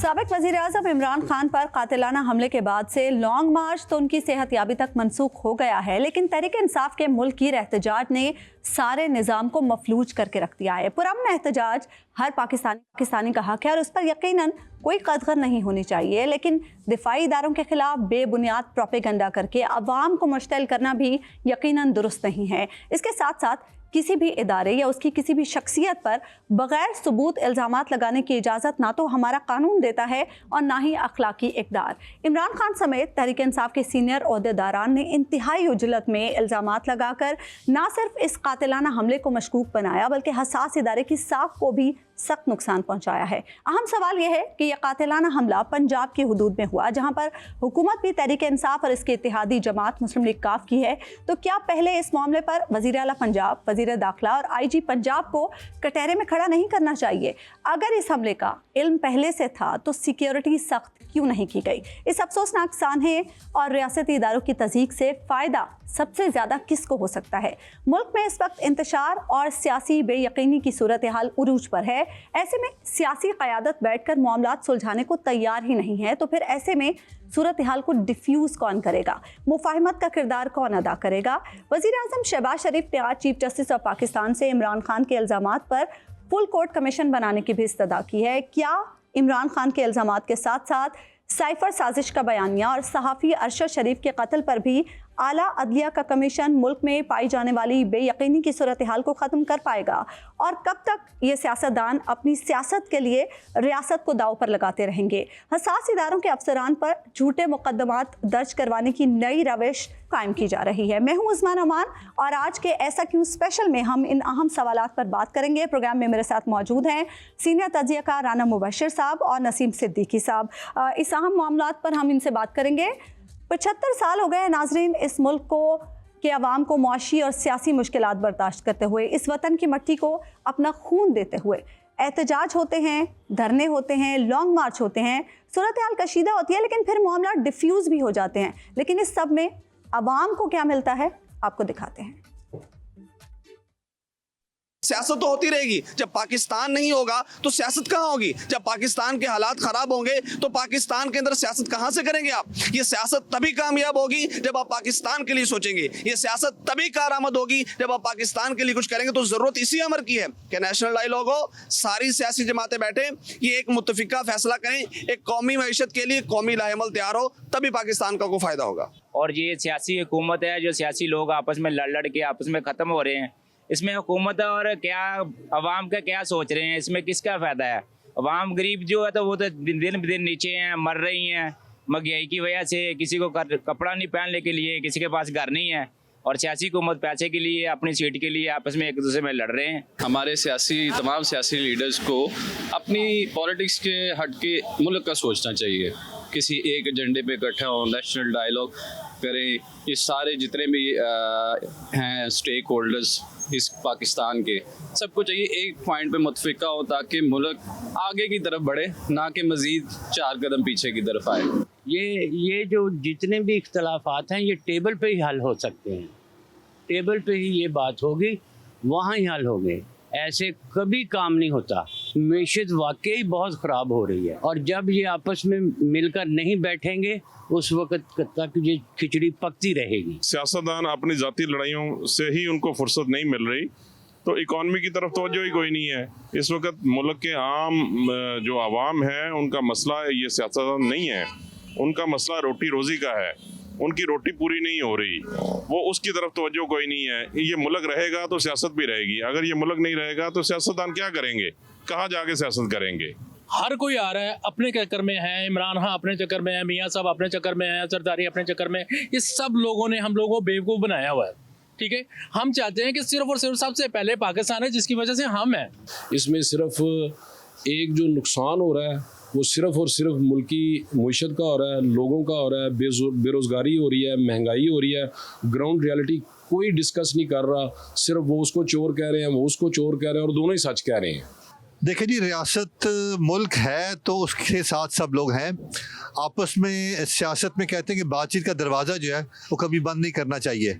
साबिक वज़ीर-ए-आज़म इमरान खान पर कातिलाना हमले के बाद से लॉन्ग मार्च तो उनकी सेहतयाबी तक मनसूख हो गया है, लेकिन तहरीक इंसाफ के मुल्क की एहतजाज ने सारे निज़ाम को मफलूज करके रख दिया है। पुरअमन एहतजाज हर पाकिस्तानी का हक है और उस पर यकीनन कोई कदगन नहीं होनी चाहिए, लेकिन दिफाई इदारों के खिलाफ बेबुनियाद प्रोपेगेंडा करके अवाम को मुश्तिल करना भी यकीनन दुरुस्त नहीं है। इसके साथ साथ किसी भी इदारे या उसकी किसी भी शख्सियत पर बगैर सबूत इल्ज़ामात लगाने की इजाज़त ना तो हमारा कानून देता है और ना ही अखलाकी इक़दार। इमरान खान समेत तहरीक इंसाफ के सीनियर ओहदेदारान ने इंतहाई उजलत में इल्ज़ामात लगाकर ना सिर्फ इस कातिलाना हमले को मशकूक बनाया बल्कि हसास इदारे की साख को भी सख्त नुकसान पहुंचाया है। अहम सवाल यह है कि यह कातिलाना हमला पंजाब की हुदूद में हुआ, जहां पर हुकूमत भी तहरीक इंसाफ और इसके इत्तेहादी जमात मुस्लिम लीग काफ की है। तो क्या पहले इस मामले पर वज़ीर आला पंजाब, वज़ीर दाखिला और IG पंजाब को कटहरे में खड़ा नहीं करना चाहिए? अगर इस हमले का इल्म पहले से था तो सिक्योरिटी सख्त क्यों नहीं की गई? इस अफसोसनाक सानहे और रियासती इदारों की तज़ीक से फ़ायदा सबसे ज़्यादा किसको हो सकता है? मुल्क में इस वक्त इंतशार और सियासी बेयकीनी की सूरत हाल उरूज पर है। ऐसे में सियासी क़यादत बैठकर मामलात सुलझाने को तैयार ही नहीं है, तो फिर ऐसे में सूरत हाल को डिफ्यूज़ कौन करेगा? मुफाहमत का किरदार कौन अदा करेगा? वज़ीर-ए-आज़म शहबाज शरीफ ने आज चीफ जस्टिस ऑफ पाकिस्तान से इमरान खान के इल्ज़ामात पर फुल कोर्ट कमीशन बनाने की भी इस्तदा की है। क्या इमरान खान के इल्ज़ामात के साथ साथ साइफर साजिश का बयानिया और सहाफ़ी अरशद शरीफ के कत्ल पर भी आला अदलिया का कमीशन मुल्क में पाई जाने वाली बेयकीनी की सूरत हाल को ख़त्म कर पाएगा? और कब तक ये सियासतदान अपनी सियासत के लिए रियासत को दाव पर लगाते रहेंगे? हसास इदारों के अफसरान पर झूठे मुकदमात दर्ज करवाने की नई रविश कायम की जा रही है। मैं हूँ उस्मान अमान और आज के ऐसा क्यों स्पेशल में हम इन अहम सवालात पर बात करेंगे। प्रोग्राम में मेरे साथ मौजूद हैं सीनियर तज्ज़ियाकार राना मुबशिर साहब और नसीम सिद्दीकी साहब। इस अहम मामलात पर हम इनसे बात करेंगे। 75 साल हो गए नाजरीन इस मुल्क को के अवाम को मुआशी और सियासी मुश्किलात बर्दाश्त करते हुए, इस वतन की मिट्टी को अपना खून देते हुए। एहतजाज होते हैं, धरने होते हैं, लॉन्ग मार्च होते हैं, सूरत हाल कशीदा होती है, लेकिन फिर मामला डिफ्यूज़ भी हो जाते हैं। लेकिन इस सब में अवाम को क्या मिलता है, आपको दिखाते हैं। सियासत तो होती रहेगी। जब पाकिस्तान नहीं होगा तो सियासत कहाँ होगी? जब पाकिस्तान के हालात खराब होंगे तो पाकिस्तान के अंदर सियासत कहाँ से करेंगे आप? ये सियासत तभी कामयाब होगी जब आप पाकिस्तान के लिए सोचेंगे। ये सियासत तभी कारआमद होगी जब आप पाकिस्तान के लिए कुछ करेंगे। तो जरूरत इसी अमर की है कि नेशनल डायलॉग हो, सारी सियासी जमातें बैठे, ये एक मुत्तफिका फैसला करें, एक कौमी मईशत के लिए कौमी लाहेमल तैयार हो, तभी पाकिस्तान का कोई फायदा होगा। और ये सियासी हुकूमत है जो सियासी लोग आपस में लड़ के आपस में ख़त्म हो रहे हैं। इसमें हुकूमत और क्या अवाम का क्या सोच रहे हैं, इसमें किसका फ़ायदा है? अवाम गरीब जो है तो वो तो दिन ब दिन नीचे हैं, मर रही हैं महंगाई की वजह से। किसी को कपड़ा नहीं पहनने के लिए, किसी के पास घर नहीं है, और सियासी हुकूमत पैसे के लिए, अपनी सीट के लिए आपस में एक दूसरे में लड़ रहे हैं। हमारे तमाम सियासी लीडर्स को अपनी पॉलिटिक्स के हट के मुल्क का सोचना चाहिए। किसी एक एजेंडे पे इकट्ठा हो, नेशनल डायलॉग करें। ये सारे जितने भी हैं स्टेक होल्डर्स इस पाकिस्तान के, सबको चाहिए एक पॉइंट पे मुतफिका हो ताकि मुल्क आगे की तरफ बढ़े, ना कि मज़ीद 4 कदम पीछे की तरफ आए। ये जो जितने भी इख्तलाफात हैं ये टेबल पे ही हल हो सकते हैं। टेबल पे ही ये बात होगी, वहाँ ही हल होंगे। ऐसे कभी काम नहीं होता। मैशत वाकई बहुत ख़राब हो रही है और जब ये आपस में मिलकर नहीं बैठेंगे उस वक्त तक ये खिचड़ी पकती रहेगी। सियासतदान अपनी ज़ाती लड़ाइयों से ही उनको फुर्सत नहीं मिल रही, तो इकॉनमी की तरफ तवज्जो ही कोई नहीं है। इस वक्त मुल्क के आम जो आवाम है उनका मसला ये सियासतदान नहीं है, उनका मसला रोटी रोज़ी का है। उनकी रोटी पूरी नहीं हो रही, वो उसकी तरफ तवज्जो कोई नहीं है। ये मुल्क रहेगा तो सियासत भी रहेगी, अगर ये मुल्क नहीं रहेगा तो सियासतदान क्या करेंगे, कहाँ जाके सियासत करेंगे? हर कोई आ रहा है, अपने चक्कर में है। इमरान खान अपने चक्कर में है, मियाँ साहब अपने चक्कर में है, सरदारी अपने चक्कर में। ये सब लोगों ने हम लोगों को बेवकूफ़ बनाया हुआ है। ठीक है, हम चाहते हैं कि सिर्फ और सिर्फ सबसे पहले पाकिस्तान है, जिसकी वजह से हम हैं। इसमें सिर्फ एक जो नुकसान हो रहा है वो सिर्फ और सिर्फ मुल्की मईशत का हो रहा है, लोगों का हो रहा है, बेरोज़गारी हो रही है, महंगाई हो रही है। ग्राउंड रियलिटी कोई डिस्कस नहीं कर रहा, सिर्फ वो उसको चोर कह रहे हैं, वो उसको चोर कह रहे हैं और दोनों ही सच कह रहे हैं। देखिए जी, रियासत मुल्क है तो उसके साथ सब लोग हैं आपस में। सियासत में कहते हैं कि बातचीत का दरवाज़ा जो है वो कभी बंद नहीं करना चाहिए।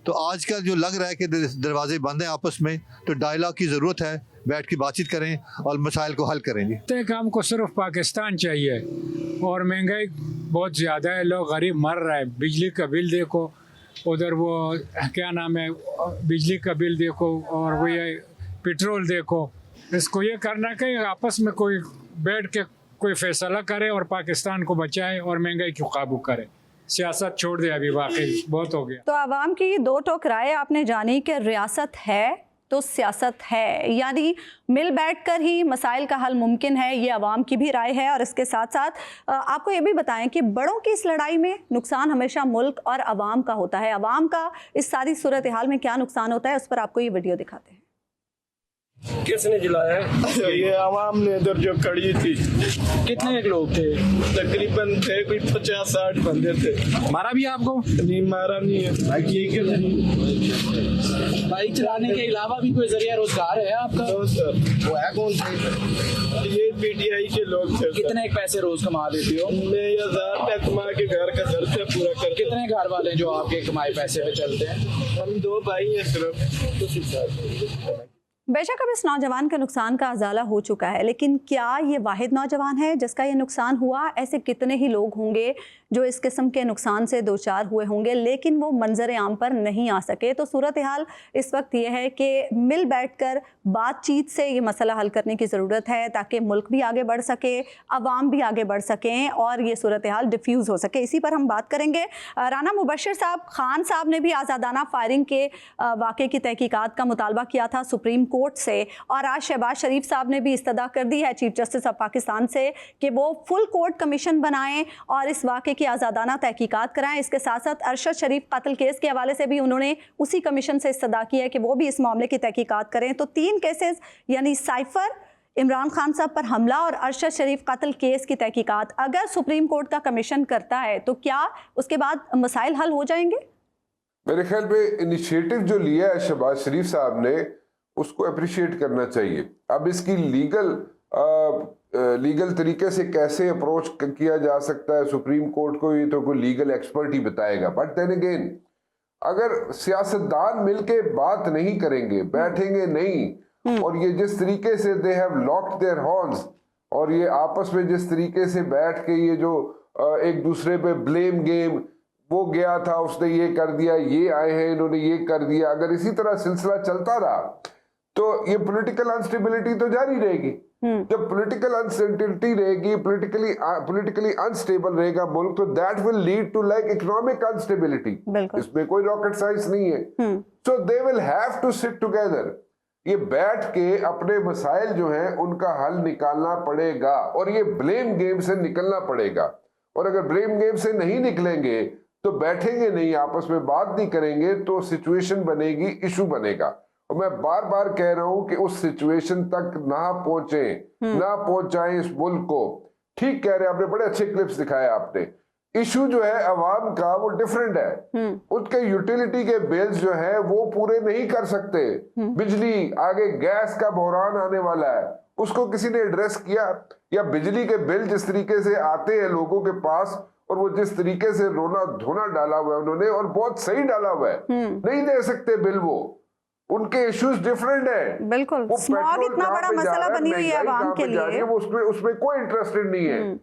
तो आजकल जो लग रहा है कि दरवाजे बंद हैं आपस में, तो डायलॉग की ज़रूरत है, बैठ के बातचीत करें और मसाइल को हल करें। जी काम को सिर्फ पाकिस्तान चाहिए, और महंगाई बहुत ज़्यादा है, लोग गरीब मर रहा है। बिजली का बिल देखो, उधर वो क्या नाम है, बिजली का बिल देखो, और वो ये पेट्रोल देखो। इसको ये करना कि आपस में कोई बैठ के कोई फैसला करे और पाकिस्तान को बचाए और महंगाई को काबू करे। सियासत छोड़ दे, अभी वाकई बहुत हो गया। तो आवाम की दो टोक राय आपने जानी कि रियासत है तो सियासत है, यानी मिल बैठकर ही मसाइल का हल मुमकिन है, ये आवाम की भी राय है। और इसके साथ साथ आपको ये भी बताएं कि बड़ों की इस लड़ाई में नुकसान हमेशा मुल्क और आवाम का होता है। आवाम का इस सारी सूरत हाल में क्या नुकसान होता है, उस पर आपको ये वीडियो दिखाते हैं। किसने जलाया? ये आवाम ने इधर जो खड़ी थी। कितने लोग थे? तकरीबन थे कोई 50-60 बंदे थे। मारा भी आपको? नहीं, मारा नहीं है। बाइक चलाने के अलावा भी कोई जरिया रोजगार है आपका? वो है कौन थे? ये पीटीआई के लोग थे। कितने पैसे रोज कमा लेते हो? मैं 1000 रुपया कमा के घर का खर्चा पूरा कर। कितने घर वाले जो आपके कमाए पैसे पे चलते हैं? हम 2 भाई हैं सिर्फ। बेशक अब इस नौजवान के नुकसान का अजाला हो चुका है, लेकिन क्या ये वाहिद नौजवान है जिसका ये नुकसान हुआ? ऐसे कितने ही लोग होंगे जो इस किस्म के नुकसान से दो चार हुए होंगे, लेकिन वो मंजर आम पर नहीं आ सके। तो सूरत हाल इस वक्त ये है कि मिल बैठकर बातचीत से ये मसला हल करने की ज़रूरत है, ताकि मुल्क भी आगे बढ़ सके, अवाम भी आगे बढ़ सकें और ये सूरत हाल डिफ्यूज़ हो सके। इसी पर हम बात करेंगे। राना मुबशर साहब, खान साहब ने भी आज़ादाना फायरिंग के वाक़े की तहकीकात का मुतालबा किया था सुप्रीम कोर्ट से, और आज शहबाज शरीफ साहब ने भी इस्तदा कर दी है चीफ जस्टिस ऑफ पाकिस्तान से कि वो फुल कोर्ट कमीशन बनाएं और इस वाक़े की आज़ादाना तहकीकात कराएं। इसके साथ साथ अरशद शरीफ कत्ल केस के हवाले से भी उन्होंने उसी कमीशन से इस्तदा की है कि वो भी इस मामले की तहकीकात करें। तो 3 केसेस, यानी साइफर, इमरान खान साहब पर हमला और अरशद शरीफ कत्ल केस की तहकीकात अगर सुप्रीम कोर्ट का कमीशन करता है तो क्या उसके बाद मसाइल हल हो जाएंगे? मेरे ख्याल में इनिशिएटिव जो लिया है शहबाज शरीफ साहब ने, उसको अप्रिशिएट करना चाहिए। अब इसकी लीगल तरीके से कैसे अप्रोच किया जा सकता है सुप्रीम कोर्ट को, ये तो कोई लीगल एक्सपर्ट ही बताएगा। बट देन अगेन, अगर सियासतदान मिलके बात नहीं करेंगे, बैठेंगे नहीं, और ये जिस तरीके से they have locked their horns, और ये आपस में जिस तरीके से बैठ के ये जो एक दूसरे पे ब्लेम गेम, वो गया था उसने ये कर दिया, ये आए हैं इन्होंने ये कर दिया, अगर इसी तरह सिलसिला चलता रहा तो ये पॉलिटिकल अनस्टेबिलिटी तो जारी रहेगी। जब पॉलिटिकल अनस्टेबिलिटी रहेगी, पॉलिटिकली अनस्टेबल रहेगा मुल्क, तो that will lead to like economic instability. इसमें कोई रॉकेट साइंस नहीं है। So they will have to sit together, ये बैठ के अपने मसाइल जो हैं उनका हल निकालना पड़ेगा, और ये ब्लेम गेम से निकलना पड़ेगा। और अगर ब्लेम गेम से नहीं निकलेंगे तो बैठेंगे नहीं, आपस में बात नहीं करेंगे, तो सिचुएशन बनेगी, इशू बनेगा। और मैं बार बार कह रहा हूं कि उस सिचुएशन तक ना पहुंचाएं इस मुल्क को। ठीक कह रहे हैं आपने, बड़े अच्छे क्लिप्स दिखाए आपने। इशू जो है अवाम का वो डिफरेंट है। उनके यूटिलिटी के बिल्स जो है वो पूरे नहीं कर सकते। बिजली, आगे गैस का बहरान आने वाला है, उसको किसी ने एड्रेस किया? या बिजली के बिल जिस तरीके से आते हैं लोगों के पास, और वो जिस तरीके से रोना धोना डाला हुआ है उन्होंने, और बहुत सही डाला हुआ है, नहीं दे सकते बिल, वो उनके इश्यूज डिफरेंट है। बिल्कुल, स्मॉग इतना बड़ा मसला बनी हुई है आवाम के लिए, वो उसमें कोई इंटरेस्टेड नहीं है।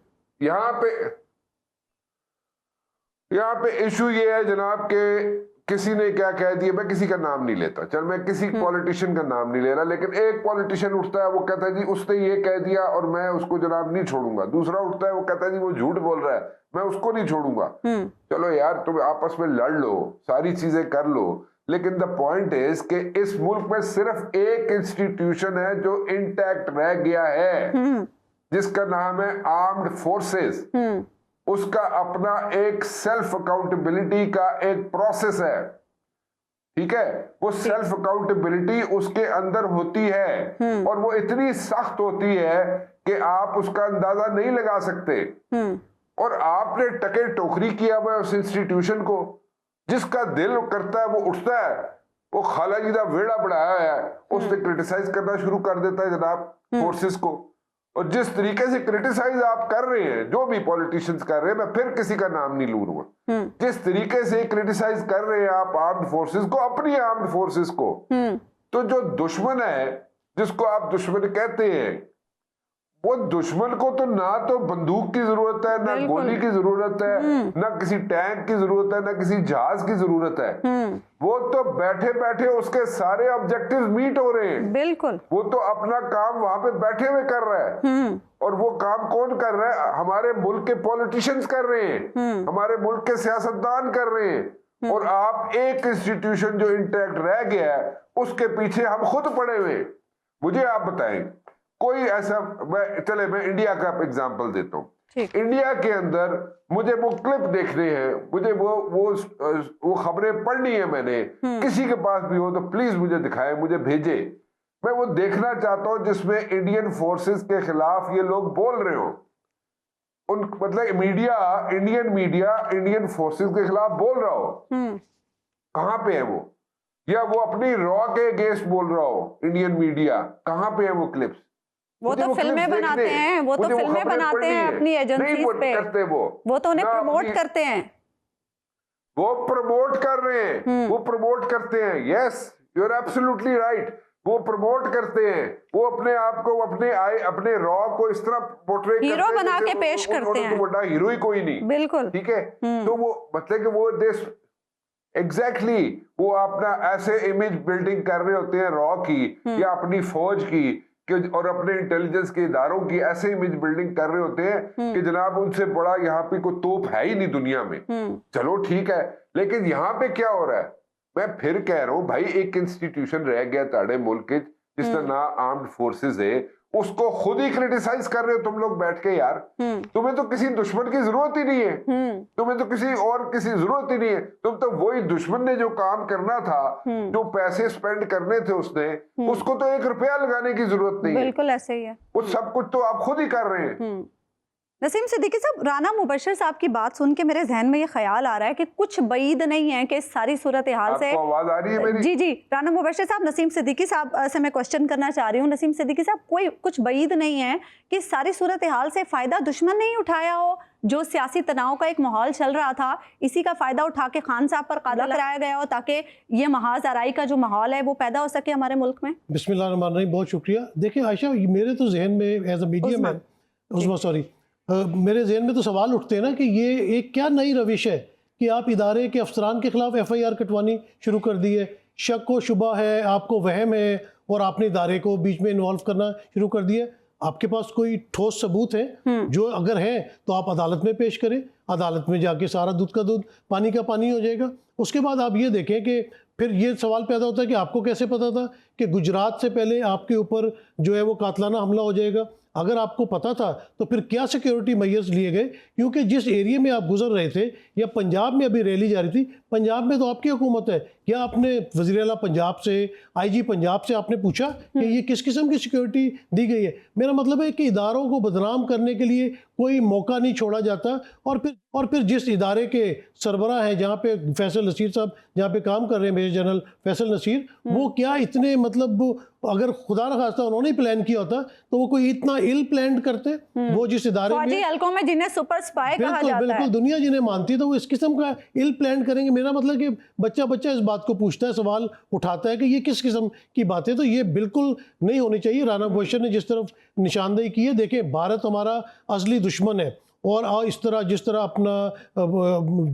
यहाँ पे इशू ये है जनाब के किसी ने क्या कह दिया, मैं किसी का नाम नहीं लेता, चल मैं किसी पॉलिटिशियन का नाम नहीं ले रहा, लेकिन एक पॉलिटिशियन उठता है, वो कहता है जी उसने ये कह दिया और मैं उसको जनाब नहीं छोड़ूंगा। दूसरा उठता है, वो कहता है जी वो झूठ बोल रहा है, मैं उसको नहीं छोड़ूंगा। चलो यार, तुम आपस में लड़ लो, सारी चीजें कर लो, लेकिन द पॉइंट इज कि इस मुल्क में सिर्फ एक इंस्टीट्यूशन है जो इंटैक्ट रह गया है, जिसका नाम है आर्म्ड फोर्सेस। उसका अपना एक सेल्फ अकाउंटेबिलिटी का एक प्रोसेस है, ठीक है? वो सेल्फ अकाउंटेबिलिटी उसके अंदर होती है, और वो इतनी सख्त होती है कि आप उसका अंदाजा नहीं लगा सकते। और आपने टके टोकरी किया हुआ है उस इंस्टीट्यूशन को, जिसका दिल करता है वो उठता है, वो खाला जी का वेड़ा बढ़ाया है, उसने क्रिटिसाइज करना शुरू कर देता है जनाब फोर्सेस को। और जिस तरीके से क्रिटिसाइज आप कर रहे हैं, जो भी पॉलिटिशियंस कर रहे हैं, मैं फिर किसी का नाम नहीं लूंगा, जिस तरीके से क्रिटिसाइज कर रहे हैं आप आर्म्ड फोर्सेस को, अपनी आर्म्ड फोर्सेस को, तो जो दुश्मन है, जिसको आप दुश्मन कहते हैं, वो दुश्मन को तो ना तो बंदूक की जरूरत है, ना गोली की जरूरत है, ना किसी टैंक की जरूरत है, ना किसी जहाज की जरूरत है। वो तो बैठे बैठे उसके सारे ऑब्जेक्टिव्स मीट हो रहे हैं। बिल्कुल, वो तो अपना काम वहां पे बैठे हुए कर रहा है। और वो काम कौन कर रहा है? हमारे मुल्क के पॉलिटिशियंस कर रहे हैं, हमारे मुल्क के सियासतदान कर रहे हैं। और आप एक इंस्टीट्यूशन जो इंटैक्ट रह गया है, उसके पीछे हम खुद पड़े हुए। मुझे आप बताएं कोई ऐसा, मैं इंडिया का एग्जांपल देता हूँ। इंडिया के अंदर मुझे वो क्लिप देखने हैं, मुझे वो खबरें पढ़नी है, मैंने किसी के पास भी हो तो प्लीज मुझे दिखाएं, मुझे भेजे, मैं वो देखना चाहता हूं जिसमें इंडियन फोर्सेस के खिलाफ ये लोग बोल रहे हो। उन मतलब मीडिया, इंडियन फोर्सेस के खिलाफ बोल रहा हो, कहां पे है वो? या वो अपनी रॉ के अगेंस्ट बोल रहा हो इंडियन मीडिया, कहां पे है वो क्लिप्स? वो तो फिल्में बनाते हैं, वो तो फिल्में बनाते हैं अपनी एजेंसीज पे, करते वो तो उन्हें प्रमोट करते हैं, वो प्रमोट कर रहे हैं, वो प्रमोट करते हैं। Yes, you are absolutely right, वो प्रमोट करते हैं, वो अपने आप को, अपने रॉ को इस तरह पोर्ट्रे हीरो बना के पेश करते हैं, बड़ा हीरो ही कोई नहीं। बिल्कुल, ठीक है। तो वो मतलब कि वो देश एग्जैक्टली वो अपना ऐसे इमेज बिल्डिंग कर रहे होते हैं रॉ की या अपनी फौज की और अपने इंटेलिजेंस के इदारों की, ऐसे इमेज बिल्डिंग कर रहे होते हैं कि जनाब उनसे बड़ा यहाँ पे कोई तोप है ही नहीं दुनिया में। चलो ठीक है, लेकिन यहाँ पे क्या हो रहा है? मैं फिर कह रहा हूँ भाई, एक इंस्टीट्यूशन रह गया ताड़े मुल्क के जिसका ना आर्म्ड फोर्सेस है, उसको खुद ही क्रिटिसाइज कर रहे हो तुम लोग बैठ के। यार तुम्हें तो किसी दुश्मन की जरूरत ही नहीं है, तुम्हें तो किसी जरूरत ही नहीं है। तुम तो वही दुश्मन ने जो काम करना था, जो पैसे स्पेंड करने थे उसने, उसको तो 1 रुपया लगाने की जरूरत नहीं है। बिल्कुल ऐसे ही है, वो सब कुछ तो आप खुद ही कर रहे हैं। नसीम सिद्दीकी साहब, राना मुबशर साहब की बात सुन के मेरे जहन में ये ख्याल आ रहा है कि कुछ बईद नहीं है कि इस सारी सूरत हाल से, आवाज आ रही है मेरी? जी राना मुबशर साहब, नसीम सिद्दीकी साहब से मैं क्वेश्चन करना चाह रही हूँ। नसीम सिद्दीकी साहब, कुछ बईद नहीं है कि इस सारी सूरत हाल से फायदा दुश्मन नहीं उठाया हो? जो सियासी तनाव का एक माहौल चल रहा था, इसी का फायदा उठा के खान साहब पर कायदा कराया गया हो ताकि ये महाज आराई का जो माहौल है वो पैदा हो सके हमारे मुल्क में। बिस्मिल्लाहिर्रहमानिर्रहीम, बहुत शुक्रिया। देखिए आयशा, मेरे तो जहन में एज अ मीडिया मैन, मेरे जहन में तो सवाल उठते हैं ना कि ये एक क्या नई रविश है कि आप इदारे के अफसरान के खिलाफ FIR कटवानी शुरू कर दी है। शक व शुबा है, आपको वहम है और आपने इदारे को बीच में इन्वॉल्व करना शुरू कर दिया। आपके पास कोई ठोस सबूत है? जो अगर है तो आप अदालत में पेश करें, अदालत में जाके सारा दूध का दूध पानी का पानी हो जाएगा। उसके बाद आप ये देखें कि फिर ये सवाल पैदा होता है कि आपको कैसे पता था कि गुजरात से पहले आपके ऊपर जो है वो कातलाना हमला हो जाएगा? अगर आपको पता था तो फिर क्या सिक्योरिटी मेजर्स लिए गए? क्योंकि जिस एरिया में आप गुजर रहे थे, या पंजाब में अभी रैली जा रही थी, पंजाब में तो आपकी हुकूमत है, क्या आपने वज़ीर आला पंजाब से, IG पंजाब से आपने पूछा कि ये किस किस्म की सिक्योरिटी दी गई है? मेरा मतलब है कि इदारों को बदनाम करने के लिए कोई मौका नहीं छोड़ा जाता। और फिर जिस इदारे के सरबराह हैं, जहाँ पे फैसल नसीर साहब जहाँ पे काम कर रहे हैं, मेजर जनरल फैसल नसीर, वो क्या इतने मतलब अगर खुदा न खास्ता उन्होंने प्लान किया होता तो वो कोई इतना इल प्लान करते? वो जिस इदारे फौजी हलकों में जिन्हें सुपर स्पाई कहा जाता है, बिल्कुल दुनिया जिन्हें मानती है, तो वो इस किस्म का इल प्लान करेंगे? मेरा मतलब कि बच्चा इस बात को पूछता है, सवाल उठाता है कि ये किस किस्म की बात है। तो ये बिल्कुल नहीं होनी चाहिए। राना मुबशर ने जिस तरफ निशानदेही की है, देखें भारत हमारा असली दुश्मन है, और जिस तरह अपना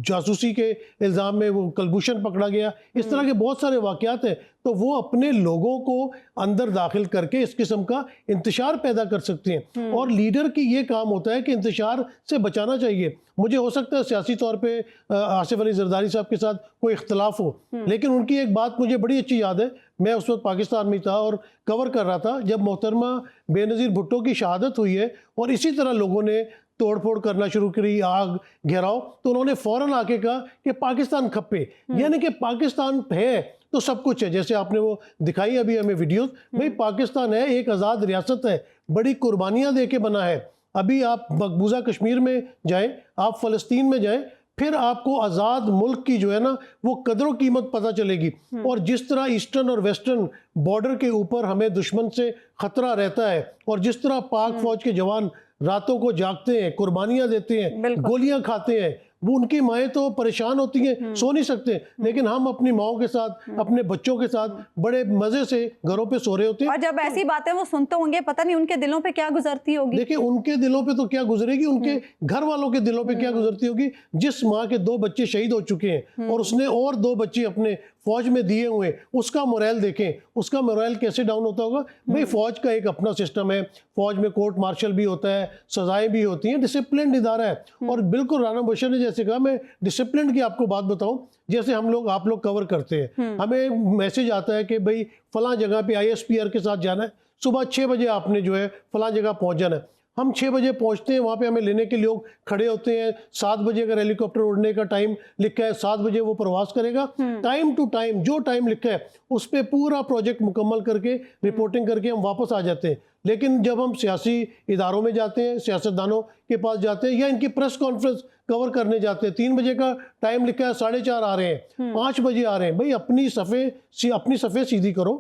जासूसी के इल्ज़ाम में वो कलभूषण पकड़ा गया, इस तरह के बहुत सारे वाक़यात हैं। तो वो अपने लोगों को अंदर दाखिल करके इस किस्म का इंतशार पैदा कर सकते हैं, और लीडर की ये काम होता है कि इंतशार से बचाना चाहिए। मुझे हो सकता है सियासी तौर पे आसिफ अली जरदारी साहब के साथ कोई इख्तलाफ हो, लेकिन उनकी एक बात मुझे बड़ी अच्छी याद है। मैं उस वक्त पाकिस्तान में था और कवर कर रहा था जब मोहतरमा बेनज़ीर भुट्टो की शहादत हुई है, और इसी तरह लोगों ने तोड़ फोड़ करना शुरू करी, आग घेराव, तो उन्होंने फौरन आके कहा कि पाकिस्तान खप्पे, यानी कि पाकिस्तान है तो सब कुछ है। जैसे आपने वो दिखाई अभी हमें वीडियोस, भाई पाकिस्तान है, एक आज़ाद रियासत है, बड़ी कुर्बानियाँ दे के बना है। अभी आप मकबूजा कश्मीर में जाएं, आप फ़लस्तीन में जाएं, फिर आपको आज़ाद मुल्क की जो है ना वो कदर कीमत पता चलेगी। और जिस तरह ईस्टर्न और वेस्टर्न बॉर्डर के ऊपर हमें दुश्मन से ख़तरा रहता है, और जिस तरह पाक फौज के जवान रातों को जागते हैं, कुर्बानियाँ देते हैं, गोलियाँ खाते हैं, वो उनकी माएँ तो परेशान होती हैं, सो नहीं सकते, लेकिन हम अपनी माओं के साथ, अपने बच्चों के साथ बड़े मज़े से घरों पे सो रहे होते हैं। और जब ऐसी बातें वो सुनते होंगे, पता नहीं उनके दिलों पे क्या गुजरती होगी। देखिए, उनके दिलों पे तो क्या गुजरेगी, उनके घर वालों के दिलों पे क्या गुजरती होगी। जिस माँ के 2 बच्चे शहीद हो चुके हैं और उसने और 2 बच्चे अपने फौज में दिए हुए, उसका मोरल देखें, उसका मोरल कैसे डाउन होता होगा। भाई, फौज का एक अपना सिस्टम है, फौज में कोर्ट मार्शल भी होता है, सजाएं भी होती हैं, डिसिप्लिन इदारा है। और बिल्कुल राना बशर ने जैसे कहा, मैं डिसिप्लिन की आपको बात बताऊं, जैसे आप लोग कवर करते हैं, हमें मैसेज आता है कि भाई फलां जगह पे ISPR के साथ जाना है, सुबह 6 बजे आपने जो है फलां जगह पहुंच जाना है। हम 6 बजे पहुंचते हैं, वहाँ पे हमें लेने के लोग खड़े होते हैं। 7 बजे अगर हेलीकॉप्टर उड़ने का टाइम लिखा है, 7 बजे वो प्रवास करेगा। टाइम टू टाइम जो टाइम लिखा है उस पर पूरा प्रोजेक्ट मुकम्मल करके रिपोर्टिंग करके हम वापस आ जाते हैं। लेकिन जब हम सियासी इदारों में जाते हैं, सियासतदानों के पास जाते हैं, या इनकी प्रेस कॉन्फ्रेंस कवर करने जाते हैं, 3 बजे का टाइम लिखा है, 4:30 आ रहे हैं, 5 बजे आ रहे हैं। भाई, अपनी सफ़े सीधी करो,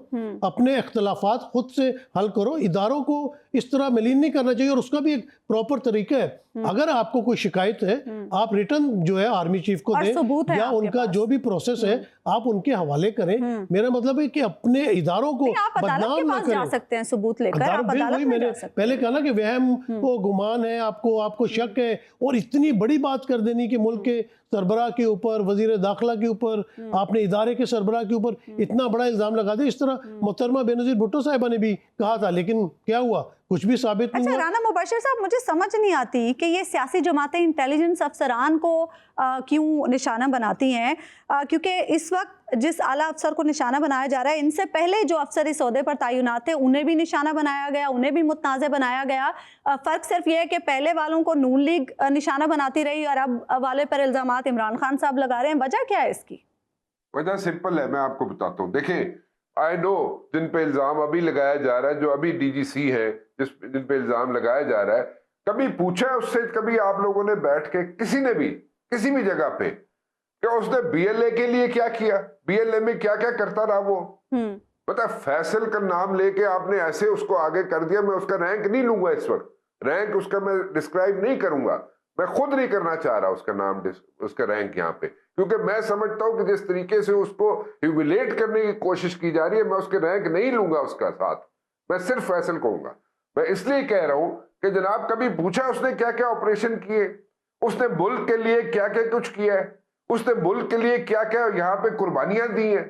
अपने इख्तलाफात खुद से हल करो। इदारों को इस तरह मलीन नहीं करना चाहिए, और उसका भी एक प्रॉपर तरीका है। अगर आपको कोई शिकायत है, आप रिटर्न जो है आर्मी चीफ को दें, या उनका जो भी प्रोसेस है आप उनके हवाले करें। मेरा मतलब है कि अपने इदारों को बदनाम ना करें। जा सकते हैं सबूत लेकर, आप अदालत में मैंने जा सकते हैं। पहले कहा ना कि वहम को गुमान है, आपको शक है, और इतनी बड़ी बात कर देनी कि मुल्क के सरबराह के ऊपर, वजीर दाखिला के ऊपर, आपने इदारे के सरबराह के ऊपर इतना बड़ा इल्ज़ाम लगा दिया। इस तरह मोहतरमा बेनज़ीर भुट्टो साहिबा ने भी कहा था, लेकिन क्या हुआ, कुछ भी साबित नहीं हुआ। राना मुबशर साहब, मुझे समझ नहीं आती कि ये सियासी जमातें इंटेलिजेंस अफसरान को क्यों निशाना बनाती हैं, क्योंकि इस वक्त जिस आला अफसर को निशाना बनाया जा रहा है, इनसे पहले जो अफसर इस ओहदे पर तैनात थे उन्हें भी निशाना बनाया गया, उन्हें भी मुतनाज़ बनाया गया। फ़र्क सिर्फ ये है कि पहले वालों को नून लीग निशाना बनाती रही और अब वाले पर इल्ज़ामात इमरान खान साहब लगा रहे हैं। वजह क्या है इसकी? वजह सिंपल है, मैं आपको बताता हूँ। देखें, आई नो जिन पे इल्ज़ाम अभी लगाया जा रहा है, जो अभी DGC है, जिन पे इल्ज़ाम लगाया जा रहा है, कभी पूछा है उससे, कभी आप लोगों ने बैठ के किसी ने भी किसी भी जगह पे, क्या उसने BLA के लिए क्या किया, BLA में क्या क्या करता रहा वो? पता, फैसल का नाम लेके आपने ऐसे उसको आगे कर दिया। मैं उसका रैंक नहीं लूंगा इस वक्त, रैंक उसका मैं डिस्क्राइब नहीं करूंगा, मैं खुद नहीं करना चाह रहा उसका नाम, उसका रैंक यहाँ पे, क्योंकि मैं समझता हूं कि जिस तरीके से उसको ह्यूमिलेट करने की कोशिश की जा रही है, मैं उसके रैंक नहीं लूंगा उसका साथ, मैं सिर्फ फैसल कहूंगा। मैं इसलिए कह रहा हूं कि जनाब, कभी पूछा उसने क्या क्या ऑपरेशन किए, उसने मुल्क के लिए क्या क्या कुछ किया है, उसने मुल्क के लिए क्या क्या यहाँ पे कुर्बानियां दी हैं?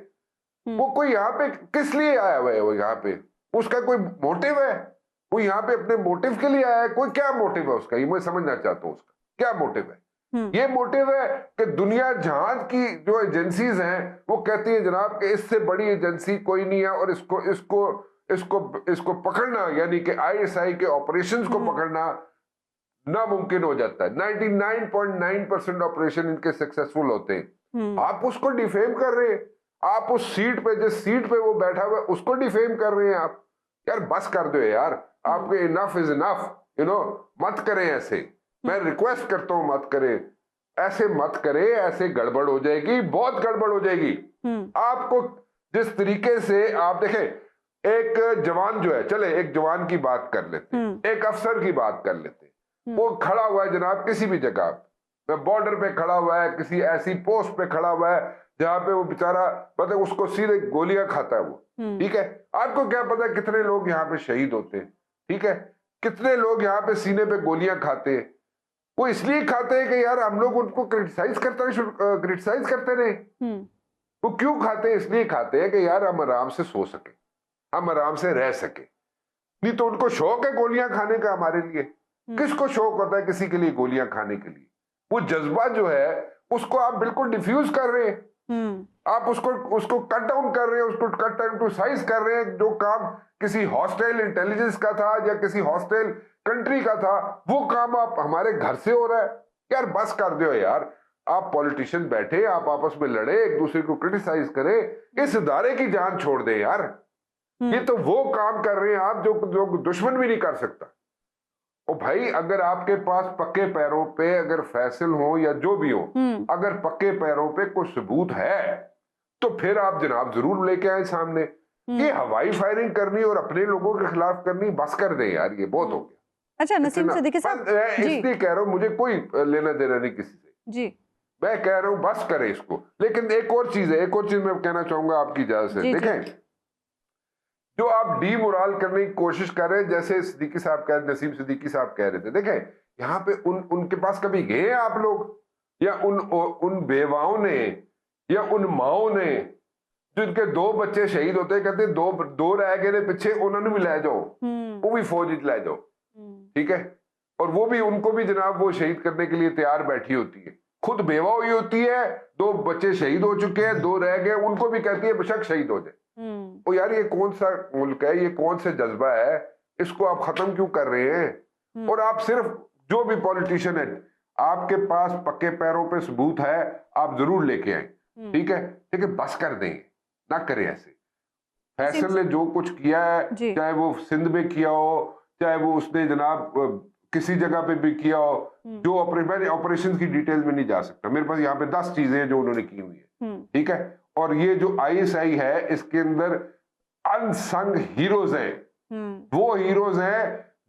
वो कोई यहाँ पे किस लिए आया हुआ है? वो यहाँ पे उसका कोई मोटिव है? वो यहाँ पे अपने मोटिव के लिए आया है? कोई क्या मोटिव है उसका, ये मैं समझना चाहता हूँ उसका क्या मोटिव है। ये मोटिव है कि दुनिया जहां की जो एजेंसीज हैं वो कहती है जनाब कि इससे बड़ी एजेंसी कोई नहीं है, और इसको इसको इसको इसको पकड़ना, यानी कि ISI के ऑपरेशंस को पकड़ना नामुमकिन हो जाता है। 99.9% ऑपरेशन इनके सक्सेसफुल होते हैं। आप उसको डिफेम कर रहे हैं, आप उस सीट पे, जिस सीट पे वो बैठा हुआ है उसको डिफेम कर रहे हैं आप। यार बस कर दो यार, आपके इनफ इज इनफ, मत करें ऐसे, मैं रिक्वेस्ट करता हूं मत करें ऐसे, मत करें ऐसे, गड़बड़ हो जाएगी, बहुत गड़बड़ हो जाएगी। आपको जिस तरीके से आप देखें, एक जवान जो है, चले एक जवान की बात कर लेते हैं, एक अफसर की बात कर लेते हैं, वो खड़ा हुआ है जनाब किसी भी जगह पे, बॉर्डर पे खड़ा हुआ है, किसी ऐसी पोस्ट पे खड़ा हुआ है जहां पे वो बेचारा मतलब उसको सीधे गोलियां खाता है वो, ठीक है। आपको क्या पता है कितने लोग यहाँ पे शहीद होते हैं, ठीक है, कितने लोग यहाँ पे सीने पे गोलियां खाते हैं। वो इसलिए खाते हैं कि यार हम लोग उनको क्रिटिसाइज करते रहे। वो क्यों खाते हैं? इसलिए खाते हैं कि यार हम आराम से सो सके, हम आराम से रह सके। नहीं तो उनको शौक है गोलियां खाने का हमारे लिए। किसको शौक होता है किसी के लिए गोलियां खाने के लिए? वो जज्बा जो है उसको आप बिल्कुल डिफ्यूज कर रहे हैं, आप उसको कट डाउन कर रहे हैं, उसको कट डाउन टू साइज कर रहे हैं। जो काम किसी हॉस्टाइल इंटेलिजेंस का था या किसी हॉस्टाइल कंट्री का था, वो काम आप हमारे घर से हो रहा है। यार बस कर दो यार, आप पॉलिटिशियन बैठे, आप आपस में लड़े, एक दूसरे को क्रिटिसाइज करें, इस इदारे की जान छोड़ दें यार। ये तो वो काम कर रहे हैं आप जो दुश्मन भी नहीं कर सकता। ओ भाई, अगर आपके पास पक्के पैरों पे अगर फैसल हो या जो भी हो, अगर पक्के पैरों पे कुछ सबूत है तो फिर आप जनाब जरूर लेके आए सामने। ये हवाई फायरिंग करनी और अपने लोगों के खिलाफ करनी बस कर दे यार, ये बहुत हो गया। अच्छा नसीम सिद्दीकी साहब, इसलिए कह रहा हूँ, मुझे कोई लेना देना नहीं किसी से जी, मैं कह रहा हूँ बस करे इसको। लेकिन एक और चीज है, एक और चीज मैं कहना चाहूंगा आपकी इजाजत से। देखें, जो आप डीमोरल करने की कोशिश कर रहे हैं, जैसे सिद्दीकी साहब कह, नसीम सिद्दीकी साहब कह रहे थे, देखें यहाँ पे उनके पास कभी गए आप लोग, या उन बेवाओं ने या उन माओं ने जिनके 2 बच्चे शहीद होते, कहते दो रह गए पीछे, उन्होंने भी ले जाओ, वो भी फौज ले जाओ, ठीक है, और वो भी, उनको भी जनाब वो शहीद करने के लिए तैयार बैठी होती है, खुद बेवा हुई होती है, 2 बच्चे शहीद हो चुके हैं, 2 रह गए, उनको भी कहती है बेशक शहीद हो जाए। ओ यार, ये कौन सा मुल्क है, ये कौन से जज्बा है, इसको आप खत्म क्यों कर रहे हैं? और आप सिर्फ, जो भी पॉलिटिशियन है, आपके पास पक्के पैरों पे सबूत है, आप जरूर लेके आए, ठीक है, लेकिन बस कर दें, ना करें ऐसे। फैसल ने जो कुछ किया है, चाहे वो सिंध में किया हो, चाहे वो उसने जनाब किसी जगह पे भी किया हो, जो ऑपरेशन की डिटेल में नहीं जा सकता, मेरे पास यहाँ पे 10 चीजें हैं जो उन्होंने की हुई है, ठीक है। और ये जो ISI है, इसके अंदर अनसंग हीरोज हैं, वो हीरोज हैं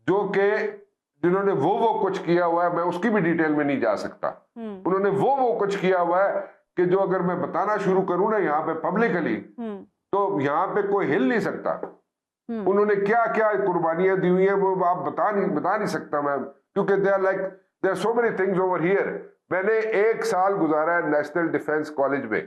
जो कि जिन्होंने वो कुछ किया हुआ है, मैं उसकी भी डिटेल में नहीं जा सकता। उन्होंने वो कुछ किया हुआ है कि जो अगर मैं बताना शुरू करूं ना यहाँ पे पब्लिकली, तो यहाँ पे कोई हिल नहीं सकता। उन्होंने क्या क्या कुर्बानियां दी हुई है, वो आप बता नहीं सकता मैं, क्योंकि there are so many things over here. मैंने 1 साल गुजारा है नेशनल डिफेंस कॉलेज में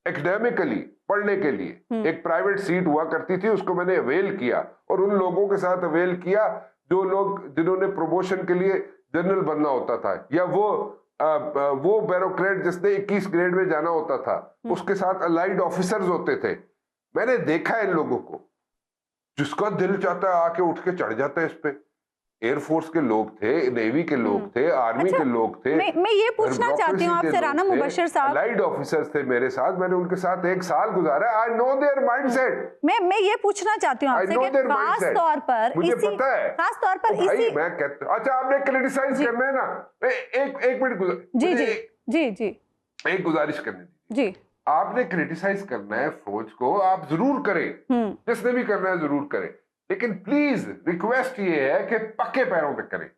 एकेडमिकली पढ़ने के लिए। एक प्राइवेट सीट हुआ करती थी, उसको मैंने अवेल किया, और उन लोगों के साथ अवेल किया जो लोग, जिन्होंने प्रमोशन के लिए जनरल बनना होता था, या वो ब्यूरोक्रेट जिसने 21 ग्रेड में जाना होता था, उसके साथ अलाइड ऑफिसर्स होते थे। मैंने देखा है इन लोगों को, जिसका दिल चाहता है आके उठ के चढ़ जाता है इस पे। एयरफोर्स के लोग थे, नेवी के लोग थे, आर्मी के लोग थे। मैं ये पूछना चाहती हूँ आपसे राना मुबश्शिर साहब, अलाइड ऑफिसर्स थे मेरे साथ, मैंने उनके साथ 1 साल गुजारा। I know there mindset. मैं ये पूछना चाहती हूँ आपसे कि खास तौर पर मुझे पता है, खास तौर पर भाई मैं कहता हूँ, अच्छा आपने क्रिटिसाइज करना है ना, एक मिनट जी एक गुजारिश करनी जी, आपने क्रिटिसाइज करना है फौज को, आप जरूर करें, जिसने भी करना है जरूर करें, लेकिन प्लीज रिक्वेस्ट ये है कि पक्के पैरों पे करें।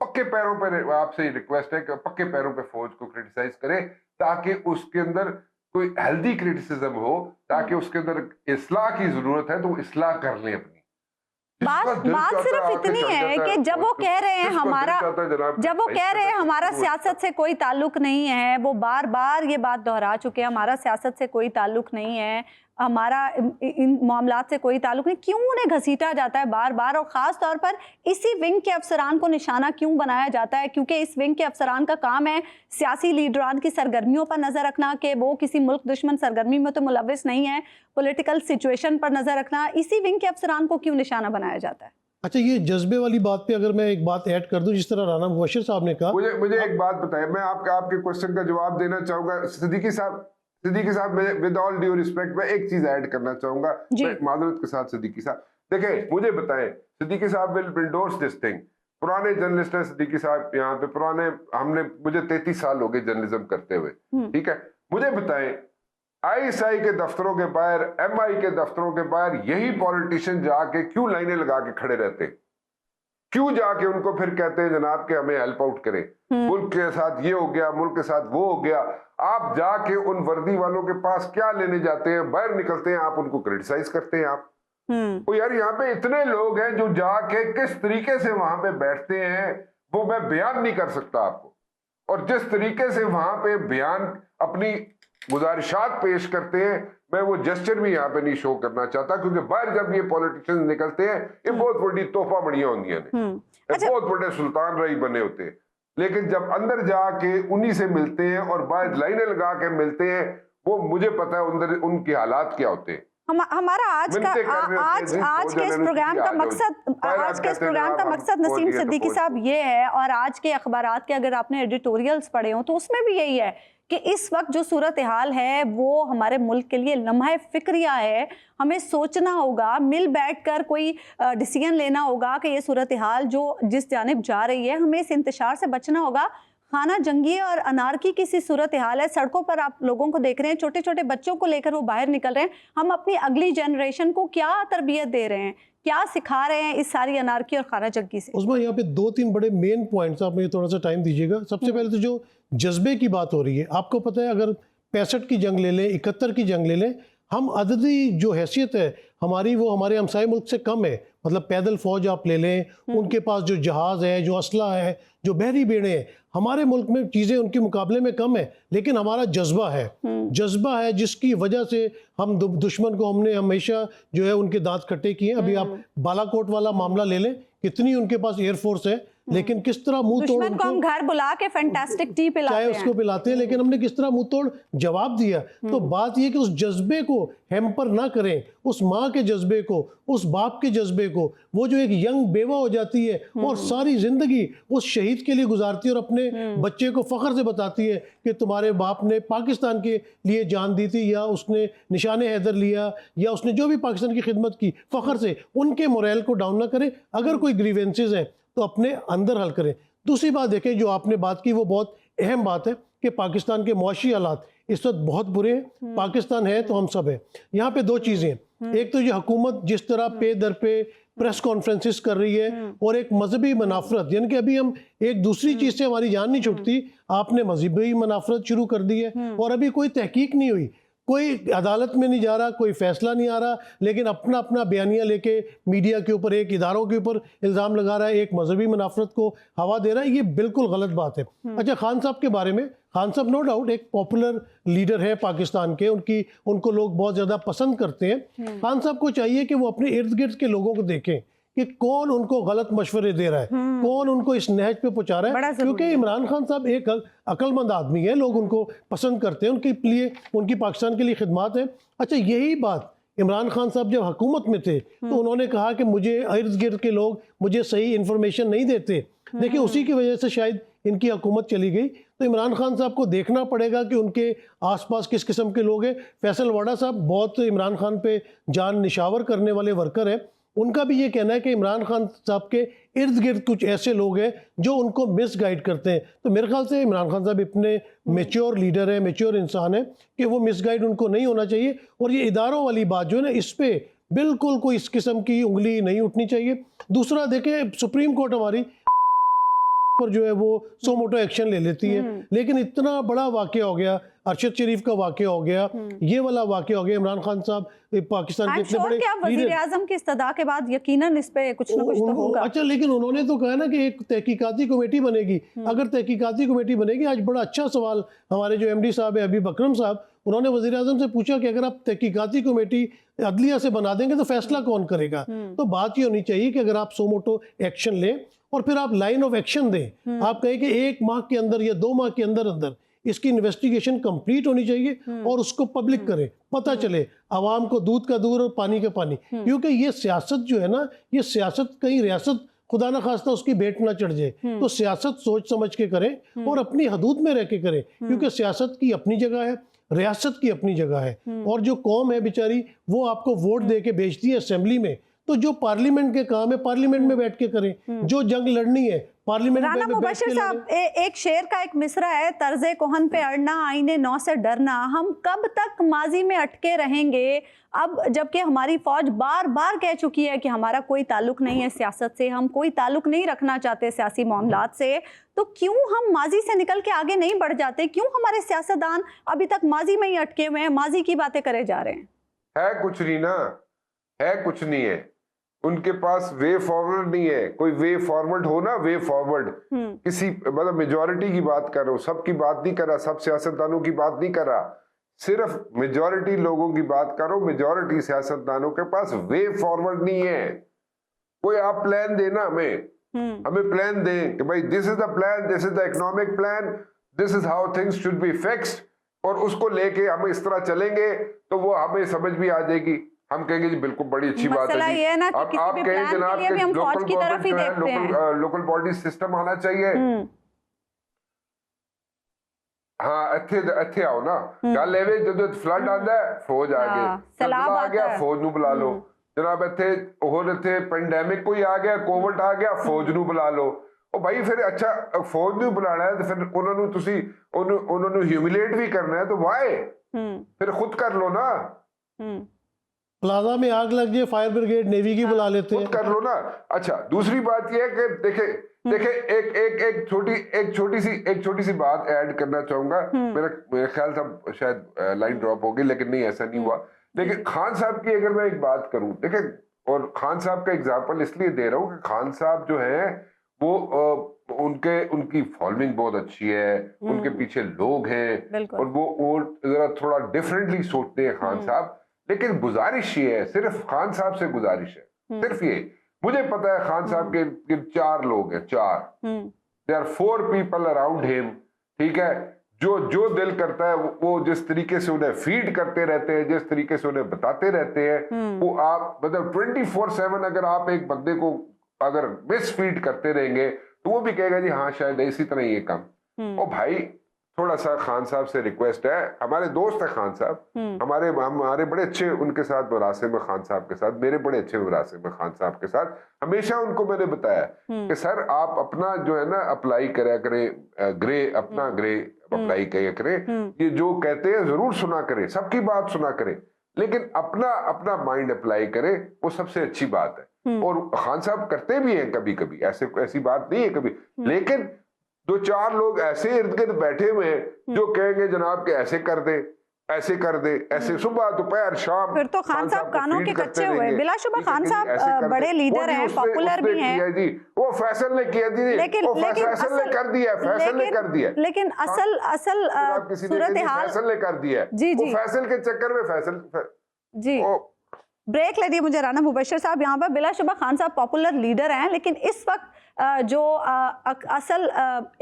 पक्के पैरों पे आपसे रिक्वेस्ट है कि पक्के पैरों पे फौज को क्रिटिसाइज करें, ताकि उसके अंदर कोई हेल्दी क्रिटिसिज्म हो, ताकि उसके अंदर इस्लाह की जरूरत है तो वो इस्लाह कर लें अपनी। बात सिर्फ इतनी है कि जब वो कह रहे हैं हमारा सियासत से कोई ताल्लुक नहीं है, वो बार बार ये बात दोहरा चुके हैं, हमारा सियासत से कोई ताल्लुक नहीं है, हमारा इन मामलात से कोई ताल्लुक नहीं, क्यों उन्हें घसीटा जाता है बार बार, और ख़ास तौर पर इसी विंग के अफसरान को निशाना क्यों बनाया जाता है? क्योंकि इस विंग के अफसरान का काम है सियासी लीडरान की सरगर्मियों पर नज़र रखना, कि वो किसी मुल्क दुश्मन सरगर्मी में तो मुलविस नहीं है, पॉलिटिकल सिचुएशन पर नज़र रखना। इसी विंग के अफसरान को क्यों निशाना बनाया जाता है? अच्छा, ये जज्बे वाली बात पे अगर मैं एक बात ऐड कर दूं, जिस तरह राना मुबश्शिर साहब ने कहा, मुझे एक बात बताएं, मैं आपके क्वेश्चन का जवाब देना चाहूंगा। सिद्दीकी साहब विद ऑल ड्यू रिस्पेक्ट, मैं एक चीज ऐड करना चाहूंगा माजरत के साथ। सिद्दीकी साहब देखें, मुझे बताएं, सिद्दीकी साहब विल एंडोर्स दिस थिंग। पुराने जर्नलिस्ट हैं सिद्दीकी साहब, यहाँ पे पुराने, मुझे 33 साल हो गए जर्नलिज्म करते हुए, ठीक है। मुझे बताएं, ISI के दफ्तरों के बाहर, MI के दफ्तरों के बाहर यही पॉलिटिशियन जाके क्यों लाइनें लगा के खड़े रहते हैं? क्यों जाके उनको फिर कहते हैं जनाब कि हमें हेल्प आउट करें, मुल्क के साथ ये हो गया, मुल्क के साथ वो हो गया। आप जाके उन वर्दी वालों के पास क्या लेने जाते हैं? बाहर निकलते हैं, आप उनको क्रिटिसाइज करते हैं। आप तो यार, यहाँ पे इतने लोग हैं जो जाके किस तरीके से वहां पे बैठते हैं, वो मैं बयान नहीं कर सकता आपको। और जिस तरीके से वहां पे बयान अपनी गुजारिशात पेश करते हैं, मैं वो जेस्चर भी यहाँ पे नहीं शो करना चाहता, क्योंकि बाहर जब ये पॉलिटिशियन निकलते हैं, ये बहुत बड़ी तोहफा बढ़िया होंगी ने, बहुत बड़े सुल्तान रही बने होते हैं, लेकिन जब अंदर जाके उन्हीं से मिलते हैं और बाहर लाइनें लगा के मिलते हैं, वो मुझे पता है अंदर उनके हालात क्या होते हैं। हमारा आज का आज के इस प्रोग्राम का मकसद नसीम सिद्दीकी साहब ये है, और आज के अखबारात के अगर आपने एडिटोरियल्स पढ़े हो तो उसमें भी यही है कि इस वक्त जो सूरत हाल है वो हमारे मुल्क के लिए लम्हा फिक्रिया है। हमें सोचना होगा, मिल बैठकर कोई डिसीजन लेना होगा कि ये सूरत हाल जो जिस जानिब जा रही है, हमें इस इंतशार से बचना होगा। खाना जंगी और अनारकी की सी सूरत हाल है। सड़कों पर आप लोगों को देख रहे हैं, छोटे छोटे बच्चों को लेकर वो बाहर निकल रहे हैं। हम अपनी अगली जनरेशन को क्या तरबियत दे रहे हैं, क्या सिखा रहे हैं इस सारी अनारकी और खाना जंगी से? उसमें यहाँ पे 2-3 बड़े मेन पॉइंट्स, आप मुझे थोड़ा सा टाइम दीजिएगा। सबसे पहले तो जो जज्बे की बात हो रही है, आपको पता है अगर 65 की जंग ले लें, 71 की जंग ले लें, हम अददी जो हैसियत है हमारी वो हमारे हमसाए मुल्क से कम है। मतलब पैदल फौज आप ले लें, उनके पास जो जहाज़ है, जो असला है, जो बहरी बेड़े हैं, हमारे मुल्क में चीज़ें उनके मुकाबले में कम है। लेकिन हमारा जज्बा है जिसकी वजह से हम दुश्मन को हमने हमेशा जो है उनके दांत खट्टे किए। अभी आप बालाकोट वाला मामला ले लें, कितनी उनके पास एयरफोर्स है, लेकिन किस तरह मुंह तोड़ दुश्मन को हम घर बुला के फैंटास्टिक टी पिलाते हैं, चाहे उसको पिलाते हैं, लेकिन हमने किस तरह मुंह तोड़ जवाब दिया। तो बात यह कि उस जज्बे को हैम्पर ना करें, उस माँ के जज्बे को, उस बाप के जज्बे को। वो जो एक यंग बेवा हो जाती है और सारी जिंदगी उस शहीद के लिए गुजारती है और अपने बच्चे को फख्र से बताती है कि तुम्हारे बाप ने पाकिस्तान के लिए जान दी थी, या उसने निशाने हैदर लिया, या उसने जो भी पाकिस्तान की खिदमत की, फख्र से उनके मोरल को डाउन ना करें। अगर कोई ग्रीवेंसेस है तो अपने अंदर हल करें। दूसरी बात देखें, जो आपने बात की वो बहुत अहम बात है कि पाकिस्तान के मुआशी हालात इस वक्त बहुत बुरे हैं। पाकिस्तान है तो हम सब हैं। यहाँ पे 2 चीज़ें हैं। एक तो ये हुकूमत जिस तरह पे दर पे प्रेस कॉन्फ्रेंसिस कर रही है, और एक मजहबी मनाफरत, यानी कि अभी हम एक दूसरी चीज़ से हमारी जान नहीं छूटती, आपने मजहबी मनाफरत शुरू कर दी है और अभी कोई तहकीक नहीं हुई, कोई अदालत में नहीं जा रहा, कोई फैसला नहीं आ रहा, लेकिन अपना अपना बयानिया लेके मीडिया के ऊपर, एक इदारों के ऊपर इल्ज़ाम लगा रहा है, एक मजहबी मुनाफरत को हवा दे रहा है। ये बिल्कुल गलत बात है। अच्छा, खान साहब के बारे में, खान साहब नो डाउट एक पॉपुलर लीडर है पाकिस्तान के, उनको लोग बहुत ज़्यादा पसंद करते हैं। खान साहब को चाहिए कि वो अपने इर्द गिर्द के लोगों को देखें कि कौन उनको गलत मशवरे दे रहा है, कौन उनको इस नहज पे पहुंचा रहा है। क्योंकि इमरान खान साहब एक अक्लमंद आदमी है, लोग उनको पसंद करते हैं, उनके लिए, उनकी पाकिस्तान के लिए खिदमत है। अच्छा, यही बात इमरान खान साहब जब हुकूमत में थे तो उन्होंने कहा कि मुझे इर्द गिर्द के लोग मुझे सही इन्फॉर्मेशन नहीं देते। देखिए, उसी की वजह से शायद इनकी हुकूमत चली गई। तो इमरान खान साहब को देखना पड़ेगा कि उनके आसपास किस किस्म के लोग हैं। फैसल वाडा साहब बहुत इमरान खान पे जान निशावर करने वाले वर्कर हैं। उनका भी ये कहना है कि इमरान खान साहब के इर्द गिर्द कुछ ऐसे लोग हैं जो उनको मिसगाइड करते हैं। तो मेरे ख्याल से इमरान खान साहब इतने मैच्योर लीडर है, मैच्योर इंसान है कि वो मिसगाइड उनको नहीं होना चाहिए। और ये इदारों वाली बात जो है ना, इस पे बिल्कुल कोई इस किस्म की उंगली नहीं उठनी चाहिए। दूसरा देखें, सुप्रीम कोर्ट हमारी पर जो है वो सो मोटो एक्शन ले लेती है, लेकिन इतना बड़ा वाकया हो गया, अरशद शरीफ का वाकया हो गया, ये वाला वाकया हो गया, इमरान खान साहब पाकिस्तान के इतने बड़े वज़ीर आज़म की इस्तदा के बाद यकीनन इस पे कुछ ना कुछ तो होगा। अच्छा, लेकिन उन्होंने तो कहा ना कि एक तहकीकाती कमेटी बनेगी। अगर तहकीकाती कमेटी बनेगी, आज बड़ा अच्छा सवाल हमारे जो MD साहब है हबीब अकरम साहब, उन्होंने वज़ीर आज़म से पूछा कि अगर आप तहकीकाती कमेटी अदलिया से बना देंगे तो फैसला कौन करेगा। तो बात ये होनी चाहिए कि अगर आप सो मोटो एक्शन लें और फिर आप लाइन ऑफ एक्शन दें, आप कहें कि 1 माह के अंदर या 2 माह के अंदर अंदर इसकी इन्वेस्टिगेशन कंप्लीट होनी चाहिए और उसको पब्लिक करें, पता चले आवाम को दूध का दूध और पानी का पानी। क्योंकि ये सियासत जो है ना, ये सियासत कहीं रियासत खुदा ना खास्ता उसकी भेंट ना चढ़ जाए। तो सियासत सोच समझ के करें और अपनी हदूद में रह के करें, क्योंकि सियासत की अपनी जगह है, रियासत की अपनी जगह है। और जो कौम है बेचारी, वो आपको वोट दे के भेजती है असेंबली में, तो जो पार्लियामेंट के काम है पार्लियामेंट में बैठ के करें, जो जंग लड़नी है पार्लियामेंट में बैठ के मुबशिर साहब, एक शेर का एक मिसरा है, तर्ज़े कोहन पे अड़ना, आईने नौ से डरना। हम कब तक माजी में अटके रहेंगे? अब जबकि हमारी फौज बार बार कह चुकी है कि हमारा कोई ताल्लुक नहीं है सियासत से, हम कोई ताल्लुक नहीं रखना चाहते सियासी मामलात से, तो क्यों हम माजी से निकल के आगे नहीं बढ़ जाते? क्यों हमारे सियासतदान अभी तक माजी में ही अटके हुए हैं, माजी की बातें करे जा रहे हैं? है कुछ नहीं ना, है कुछ नहीं है, उनके पास वे फॉरवर्ड नहीं है। कोई वे फॉरवर्ड हो ना, वे फॉरवर्ड किसी, मतलब मेजॉरिटी की बात कर रहा हूं, सबकी बात नहीं कर रहा, सब सियासतदानों की बात नहीं कर रहा, सिर्फ मेजॉरिटी लोगों की बात करो। मेजॉरिटी सियासतदानों के पास वे फॉरवर्ड नहीं है। कोई आप प्लान देना हमें प्लान दें कि भाई this is the plan, this is the economic plan, this is how things should be fixed, और उसको लेके हम इस तरह चलेंगे तो वो हमें समझ भी आ जाएगी। हम कहेंगे जी बिल्कुल बड़ी अच्छी बात मसला है जी। ये है ना कि अब किसी आप भी कहें प्लान के जनाब लिए भी हम फौज लोकल की तरफ ही गवर्नमेंट जो देखते हैं। है लोकल बॉडी सिस्टम आना चाहिए। हाँ ਇੱਥੇ आओ ना गल एवे ਜਦੋਂ फ्लड आंदा है फौज आ गई, सैलाब आ गया आता है। फौज ਨੂੰ बुला लो जनाब ਇੱਥੇ ਹੋਰ ਇੱਥੇ ਪੈਂਡੈਮਿਕ ਕੋਈ ਆ ਗਿਆ ਕੋਵਿਡ ਆ ਗਿਆ ਫੌਜ ਨੂੰ बुला लो। ਉਹ ਭਾਈ ਫਿਰ ਅੱਛਾ ਫੌਜ ਨੂੰ ਬੁਲਾਣਾ ਹੈ ਤੇ ਫਿਰ ਉਹਨਾਂ ਨੂੰ ਤੁਸੀਂ ਉਹਨਾਂ ਨੂੰ ਹਿਊਮਿਲੇਟ ਵੀ ਕਰਨਾ है तो वाई फिर खुद कर लो ना। प्लाजा में आग लग जाए फायर ब्रिगेड नेवी की बुला लेते हैं, खुद कर लो ना। अच्छा दूसरी बात यह है कि देखे एक छोटी सी बात ऐड करना चाहूंगा। मेरा ख्याल था शायद लाइन ड्रॉप हो गई लेकिन नहीं, ऐसा नहीं हुआ। देखिए खान साहब की अगर मैं एक बात करूं, देखे और खान साहब का एग्जाम्पल इसलिए दे रहा हूं कि खान साहब जो है वो उनकी फॉलोइंग बहुत अच्छी है, उनके पीछे लोग हैं और वो जरा थोड़ा डिफरेंटली सोचते हैं खान साहब। लेकिन गुजारिश ये है, सिर्फ खान साहब से गुजारिश है, सिर्फ ये, मुझे पता है खान साहब के 4 लोग हैं, 4 there are 4 people around him, ठीक है, जो दिल करता है वो जिस तरीके से उन्हें फीड करते रहते हैं, जिस तरीके से उन्हें बताते रहते हैं, वो आप मतलब 24/7 अगर आप एक बंदे को अगर मिस फीड करते रहेंगे तो वो भी कहेगा जी हाँ शायद इसी तरह ये काम। ओ भाई थोड़ा सा खान साहब से रिक्वेस्ट है, हमारे दोस्त है खान साहब, हमारे बड़े अच्छे उनके साथ मुरासिम में, खान साहब के साथ मेरे बड़े अच्छे मुरासिम में खान साहब के साथ। हमेशा उनको मैंने बताया कि सर आप अपना जो है ना अप्लाई करा करें, ग्रे अपना ग्रे अप्लाई किया करें, ये जो कहते हैं जरूर सुना करें, सबकी बात सुना करें, लेकिन अपना माइंड अप्लाई करें, वो सबसे अच्छी बात है। और खान साहब करते भी हैं कभी कभी, ऐसी बात नहीं है कभी, लेकिन 2-4 लोग ऐसे इर्द गिर्द बैठे हुए हैं जो कहेंगे जनाब के ऐसे कर दे, ऐसे सुबह दोपहर शाम। फिर तो खान साहब कानों के कच्चे हुए। बिलाशुबा खान साहब बड़े लीडर हैं, पॉपुलर भी हैं जी। वो फैसल ने किया जी, फैसल ने कर दिया, फैसल ने कर दिया, लेकिन असल सूरत हाल फैसल ने कर दिया जी जी, फैसल के चक्कर में फैसल जी। ब्रेक ले दी मुझे राना मुबशर साहब। यहाँ पर बिलाशुबा खान साहब पॉपुलर लीडर हैं, लेकिन इस वक्त जो असल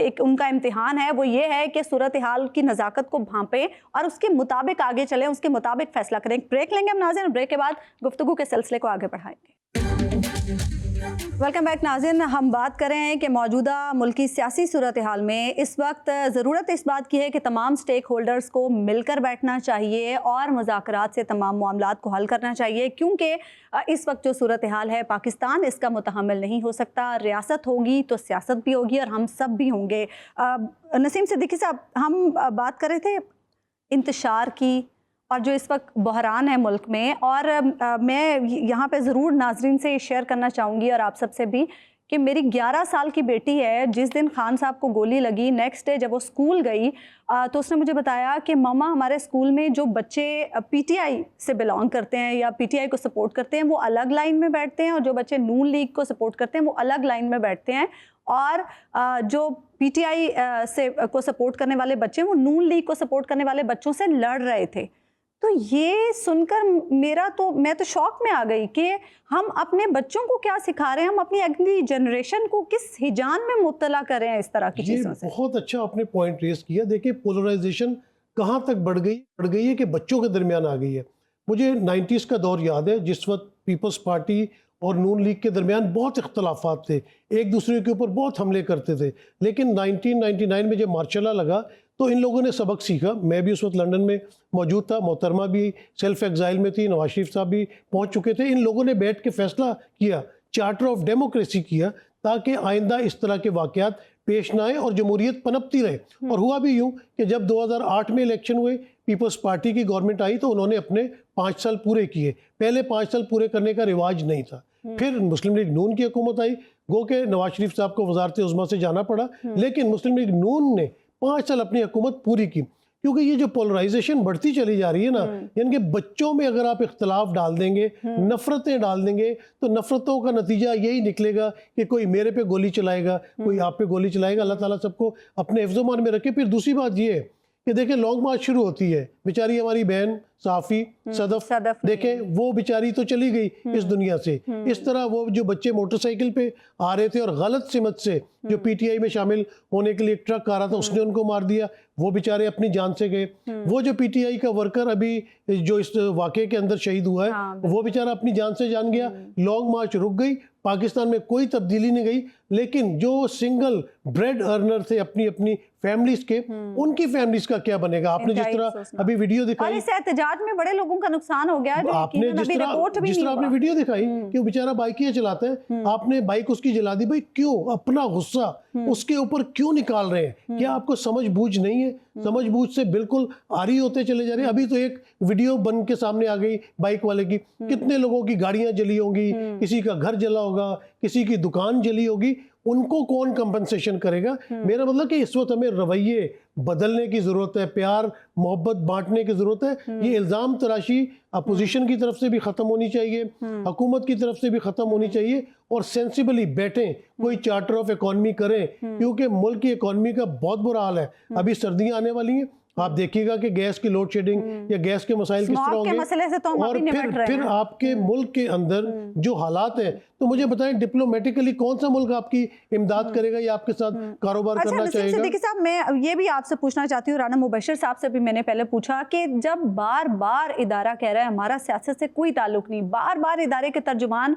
एक उनका इम्तिहान है वो ये है कि सूरत हाल की नज़ाकत को भांपें और उसके मुताबिक आगे चलें, उसके मुताबिक फैसला करें। ब्रेक लेंगे हम नाज़रीन, ब्रेक के बाद गुफ्तगू के सिलसिले को आगे बढ़ाएंगे। वेलकम बैक नाज़रीन, हम बात कर रहे हैं कि मौजूदा मुल्की सियासी सूरत हाल में इस वक्त ज़रूरत इस बात की है कि तमाम स्टेक होल्डर्स को मिलकर बैठना चाहिए और मुज़ाकरात से तमाम मामलात को हल करना चाहिए, क्योंकि इस वक्त जो सूरत हाल है पाकिस्तान इसका मुतहम्मिल नहीं हो सकता। रियासत होगी तो सियासत भी होगी और हम सब भी होंगे। नसीम सिद्दीकी साहब, हम बात कर रहे थे इंतशार की और जो इस वक्त बहरान है मुल्क में, और मैं यहाँ पे ज़रूर नाजरीन से शेयर करना चाहूँगी और आप सबसे भी कि मेरी 11 साल की बेटी है, जिस दिन खान साहब को गोली लगी नेक्स्ट डे जब वो स्कूल गई तो उसने मुझे बताया कि मम्मा हमारे स्कूल में जो बच्चे पीटीआई से बिलोंग करते हैं या पीटीआई को सपोर्ट करते हैं वो अलग लाइन में बैठते हैं, और जो बच्चे नून लीग को सपोर्ट करते हैं वो अलग लाइन में बैठते हैं, और जो पीटीआई से को सपोर्ट करने वाले बच्चे वो नून लीग को सपोर्ट करने वाले बच्चों से लड़ रहे थे। तो ये सुनकर मैं तो शौक में आ गई कि हम अपने बच्चों को क्या सिखा रहे हैं, हम अपनी अगली जनरेशन को किस हिजान में मुब्तला कर रहे हैं इस तरह की चीज़ों से। बहुत अच्छा आपने पॉइंट रेस किया। देखिए पोलराइजेशन कहाँ तक बढ़ गई है कि बच्चों के दरमियान आ गई है। मुझे 90s का दौर याद है जिस वक्त पीपल्स पार्टी और नून लीग के दरमियान बहुत इख्तलाफात थे, एक दूसरे के ऊपर बहुत हमले करते थे, लेकिन 1999 में जब मार्शल लॉ लगा तो इन लोगों ने सबक सीखा। मैं भी उस वक्त लंदन में मौजूद था, मोहतरमा भी सेल्फ एग्जाइल में थी, नवाज शरीफ साहब भी पहुंच चुके थे। इन लोगों ने बैठ के फैसला किया, चार्टर ऑफ डेमोक्रेसी किया, ताकि आइंदा इस तरह के वाक़यात पेश ना आए और जमहूरियत पनपती रहे। और हुआ भी यूँ कि जब 2008 में इलेक्शन हुए, पीपल्स पार्टी की गवर्नमेंट आई तो उन्होंने अपने 5 साल पूरे किए। पहले 5 साल पूरे करने का रिवाज नहीं था। फिर मुस्लिम लीग नून की हुकूमत आई, गो के नवाज शरीफ साहब को वजारत उज़्मा से जाना पड़ा, लेकिन मुस्लिम लीग नून ने 5 साल अपनी हुकूमत पूरी की। क्योंकि ये जो पोलराइजेशन बढ़ती चली जा रही है ना, यानी कि बच्चों में अगर आप इख्तलाफ डाल देंगे, नफरतें डाल देंगे, तो नफरतों का नतीजा यही निकलेगा कि कोई मेरे पे गोली चलाएगा, कोई आप पे गोली चलाएगा। अल्लाह ताला सबको अपने हिफ्ज़-ओ-मान में रखे। फिर दूसरी बात ये है कि देखें लॉन्ग मार्च शुरू होती है, बेचारी हमारी बहन सहाफ़ी सदफ देखें वो बेचारी तो चली गई इस दुनिया से। इस तरह वो जो बच्चे मोटरसाइकिल पे आ रहे थे और गलत सिमत से जो पीटीआई में शामिल होने के लिए ट्रक आ रहा था उसने उनको मार दिया, वो बेचारे अपनी जान से गए। वो जो पीटीआई का वर्कर अभी जो इस वाक़े के अंदर शहीद हुआ है वो बेचारा अपनी जान से जान गया। लॉन्ग मार्च रुक गई, पाकिस्तान में कोई तब्दीली नहीं गई, लेकिन जो सिंगल ब्रेड अर्नर थे अपनी अपनी फैमिलीज के, उनकी फैमिलीज का क्या बनेगा? आपने जिस तरह अभी वीडियो दिखाई, और इस एहतजाज में बड़े लोगों का नुकसान हो गया है, आपने जिस तरह आपने वीडियो दिखाई कि वो बेचारा बाइकियां चलाता है, आपने बाइक उसकी जला दी। भाई क्यों? अपना गुस्सा उसके ऊपर क्यों निकाल रहे हैं? क्या आपको समझ बूझ नहीं है? समझ बूझ से बिल्कुल आरी होते चले जा रहे हैं। अभी तो एक वीडियो बन के सामने आ गई बाइक वाले की, कितने लोगों की गाड़ियां जली होंगी, किसी का घर जला होगा, किसी की दुकान जली होगी, उनको कौन कंपनसेशन करेगा? मेरा मतलब कि इस वक्त हमें रवैये बदलने की ज़रूरत है, प्यार मोहब्बत बांटने की ज़रूरत है। ये इल्ज़ाम तराशी अपोजिशन की तरफ से भी ख़त्म होनी चाहिए, हुकूमत की तरफ से भी ख़त्म होनी चाहिए, और सेंसिबली बैठें, कोई चार्टर ऑफ इकॉनमी करें, क्योंकि मुल्क की इकॉनमी का बहुत बुरा हाल है। अभी सर्दियाँ आने वाली हैं, आप देखिएगा कि गैस की लोड शेडिंग या गैस के मसाइल किस तरह होंगे, मसले से तो हम और अभी निपट रहे फिर हैं। आपके मुल्क के अंदर जो हालात हैं, तो मुझे बताएं डिप्लोमेटिकली कौन सा मुल्क आपकी इमदाद करेगा या आपके साथ कारोबार अच्छा, करना नसीम चाहेगा? सिद्दीकी साहब, मैं ये भी आपसे पूछना चाहती हूँ, राना मुबशिर साहब से भी मैंने पहले पूछा कि जब बार बार इदारा कह रहा है हमारा सियासत से कोई ताल्लुक नहीं, बार बार इदारे के तर्जुमान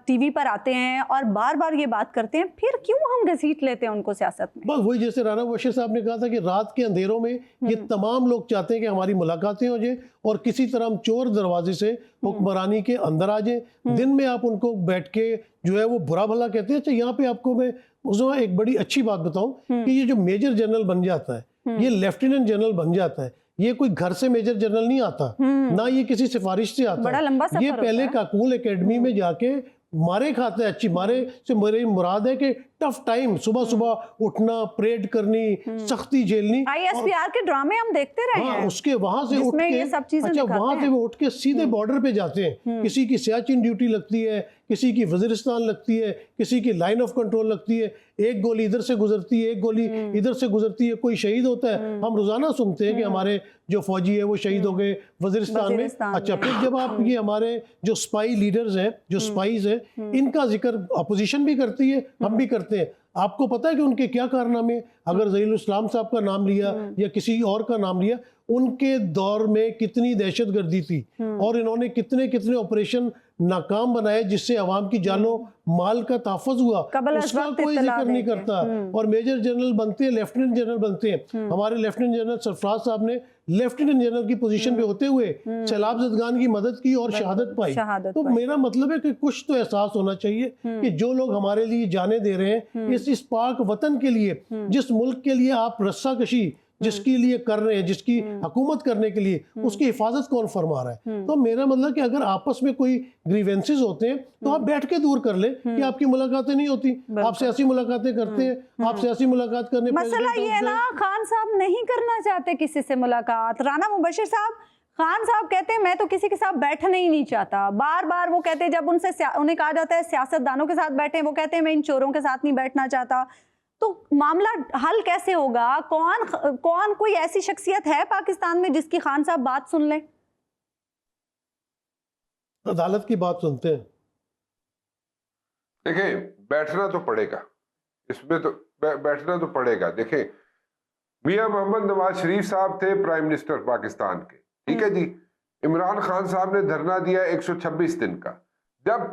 टीवी पर आते हैं और बार बार ये बात करते हैं, फिर क्यों हम घसीट लेते हैं उनको सियासत में? बस वही जैसे राना मुबशिर साहब ने कहा था कि रात के अंधेरों में ये तमाम लोग चाहते हैं कि हमारी मुलाकातें हो जाए और किसी तरह हम चोर दरवाजे से हुक्मरानी के अंदर आ जाए। दिन में आप उनको बैठ के जो है वो बुरा भला कहते हैं। अच्छा, यहाँ पे आपको मैं उसमें एक बड़ी अच्छी बात बताऊं कि ये जो मेजर जनरल बन जाता है, ये लेफ्टिनेंट जनरल बन जाता है, ये कोई घर से मेजर जनरल नहीं आता, ना ये किसी सिफारिश से आता बड़ा है। लंबा सफर ये होता पहले है। काकूल एकेडमी में जाके मारे खाते हैं। अच्छी मारे से मेरी मुराद है कि टफ टाइम, सुबह सुबह उठना, परेड करनी, सख्ती झेलनी। ISPR के ड्रामे हम देखते रहे हाँ, हैं, उसके वहां से उठ जिसमें के ये सब चीजें अच्छा दिखाते वहां से हैं। वो उठ के सीधे बॉर्डर पे जाते हैं। किसी की सियाचिन ड्यूटी लगती है, किसी की वजीरिस्तान लगती है, किसी की लाइन ऑफ कंट्रोल लगती है, एक गोली इधर से गुजरती है, एक गोली इधर से गुजरती है, कोई शहीद होता है। हम रोजाना सुनते हैं कि हमारे जो फौजी है वो शहीद हो गए वजीरिस्तान में। अच्छा, फिर जब आप ये हमारे जो स्पाई लीडर्स हैं, जो स्पाइज हैं, इनका जिक्र अपोजिशन भी करती है, हम भी करते हैं। आपको पता है कि उनके क्या कारनामे? अगर ज़हीरुल इस्लाम साहब का नाम लिया या किसी और का नाम लिया, उनके दौर में कितनी दहशतगर्दी थी और इन्होंने कितने कितने ऑपरेशन नाकाम बनाए जिससे अवाम की जानो माल का तहफ़्फ़ुज़ हुआ, उसका कोई जिक्र नहीं करता। और मेजर जनरल बनते हैं, लेफ्टिनेंट जनरल बनते हैं। हमारे लेफ्टिनेंट जनरल सरफराज साहब ने लेफ्टिनेंट जनरल की पोजीशन पे होते हुए सैलाब ज़दगान की मदद की और शहादत पाई। तो मेरा मतलब है कि कुछ तो एहसास होना चाहिए कि जो लोग हमारे लिए जाने दे रहे हैं इस पाक वतन के लिए, जिस मुल्क के लिए आप रस्साकशी जिसके लिए कर रहे हैं, जिसकी हुकूमत करने के लिए, उसकी हिफाजत कौन फरमा रहा है? तो मेरा मतलब कि अगर आपस में कोई ग्रीवेंसेस होते हैं तो आप बैठ के दूर कर ले कि आपकी मुलाकातें नहीं होती, आप सियासी मुलाकातें करते हैं, आप सियासी मुलाकात करने मसला ये है ना, खान साहब नहीं करना चाहते किसी से मुलाकात। राना मुबशिर साहब, खान साहब कहते हैं मैं तो किसी के साथ बैठना ही नहीं चाहता। बार बार वो कहते हैं, जब उन्हें कहा जाता है सियासतदानों के साथ बैठे, वो कहते हैं मैं इन चोरों के साथ नहीं बैठना चाहता। तो मामला हल कैसे होगा? कौन कोई ऐसी शख्सियत है पाकिस्तान में जिसकी खान साहब बात सुन ले? अदालत की बात सुनते हैं। देखिए, बैठना तो पड़ेगा, इसमें तो बैठना तो पड़ेगा। देखें, मियां मोहम्मद नवाज शरीफ साहब थे प्राइम मिनिस्टर पाकिस्तान के, ठीक है जी। इमरान खान साहब ने धरना दिया 126 दिन का। जब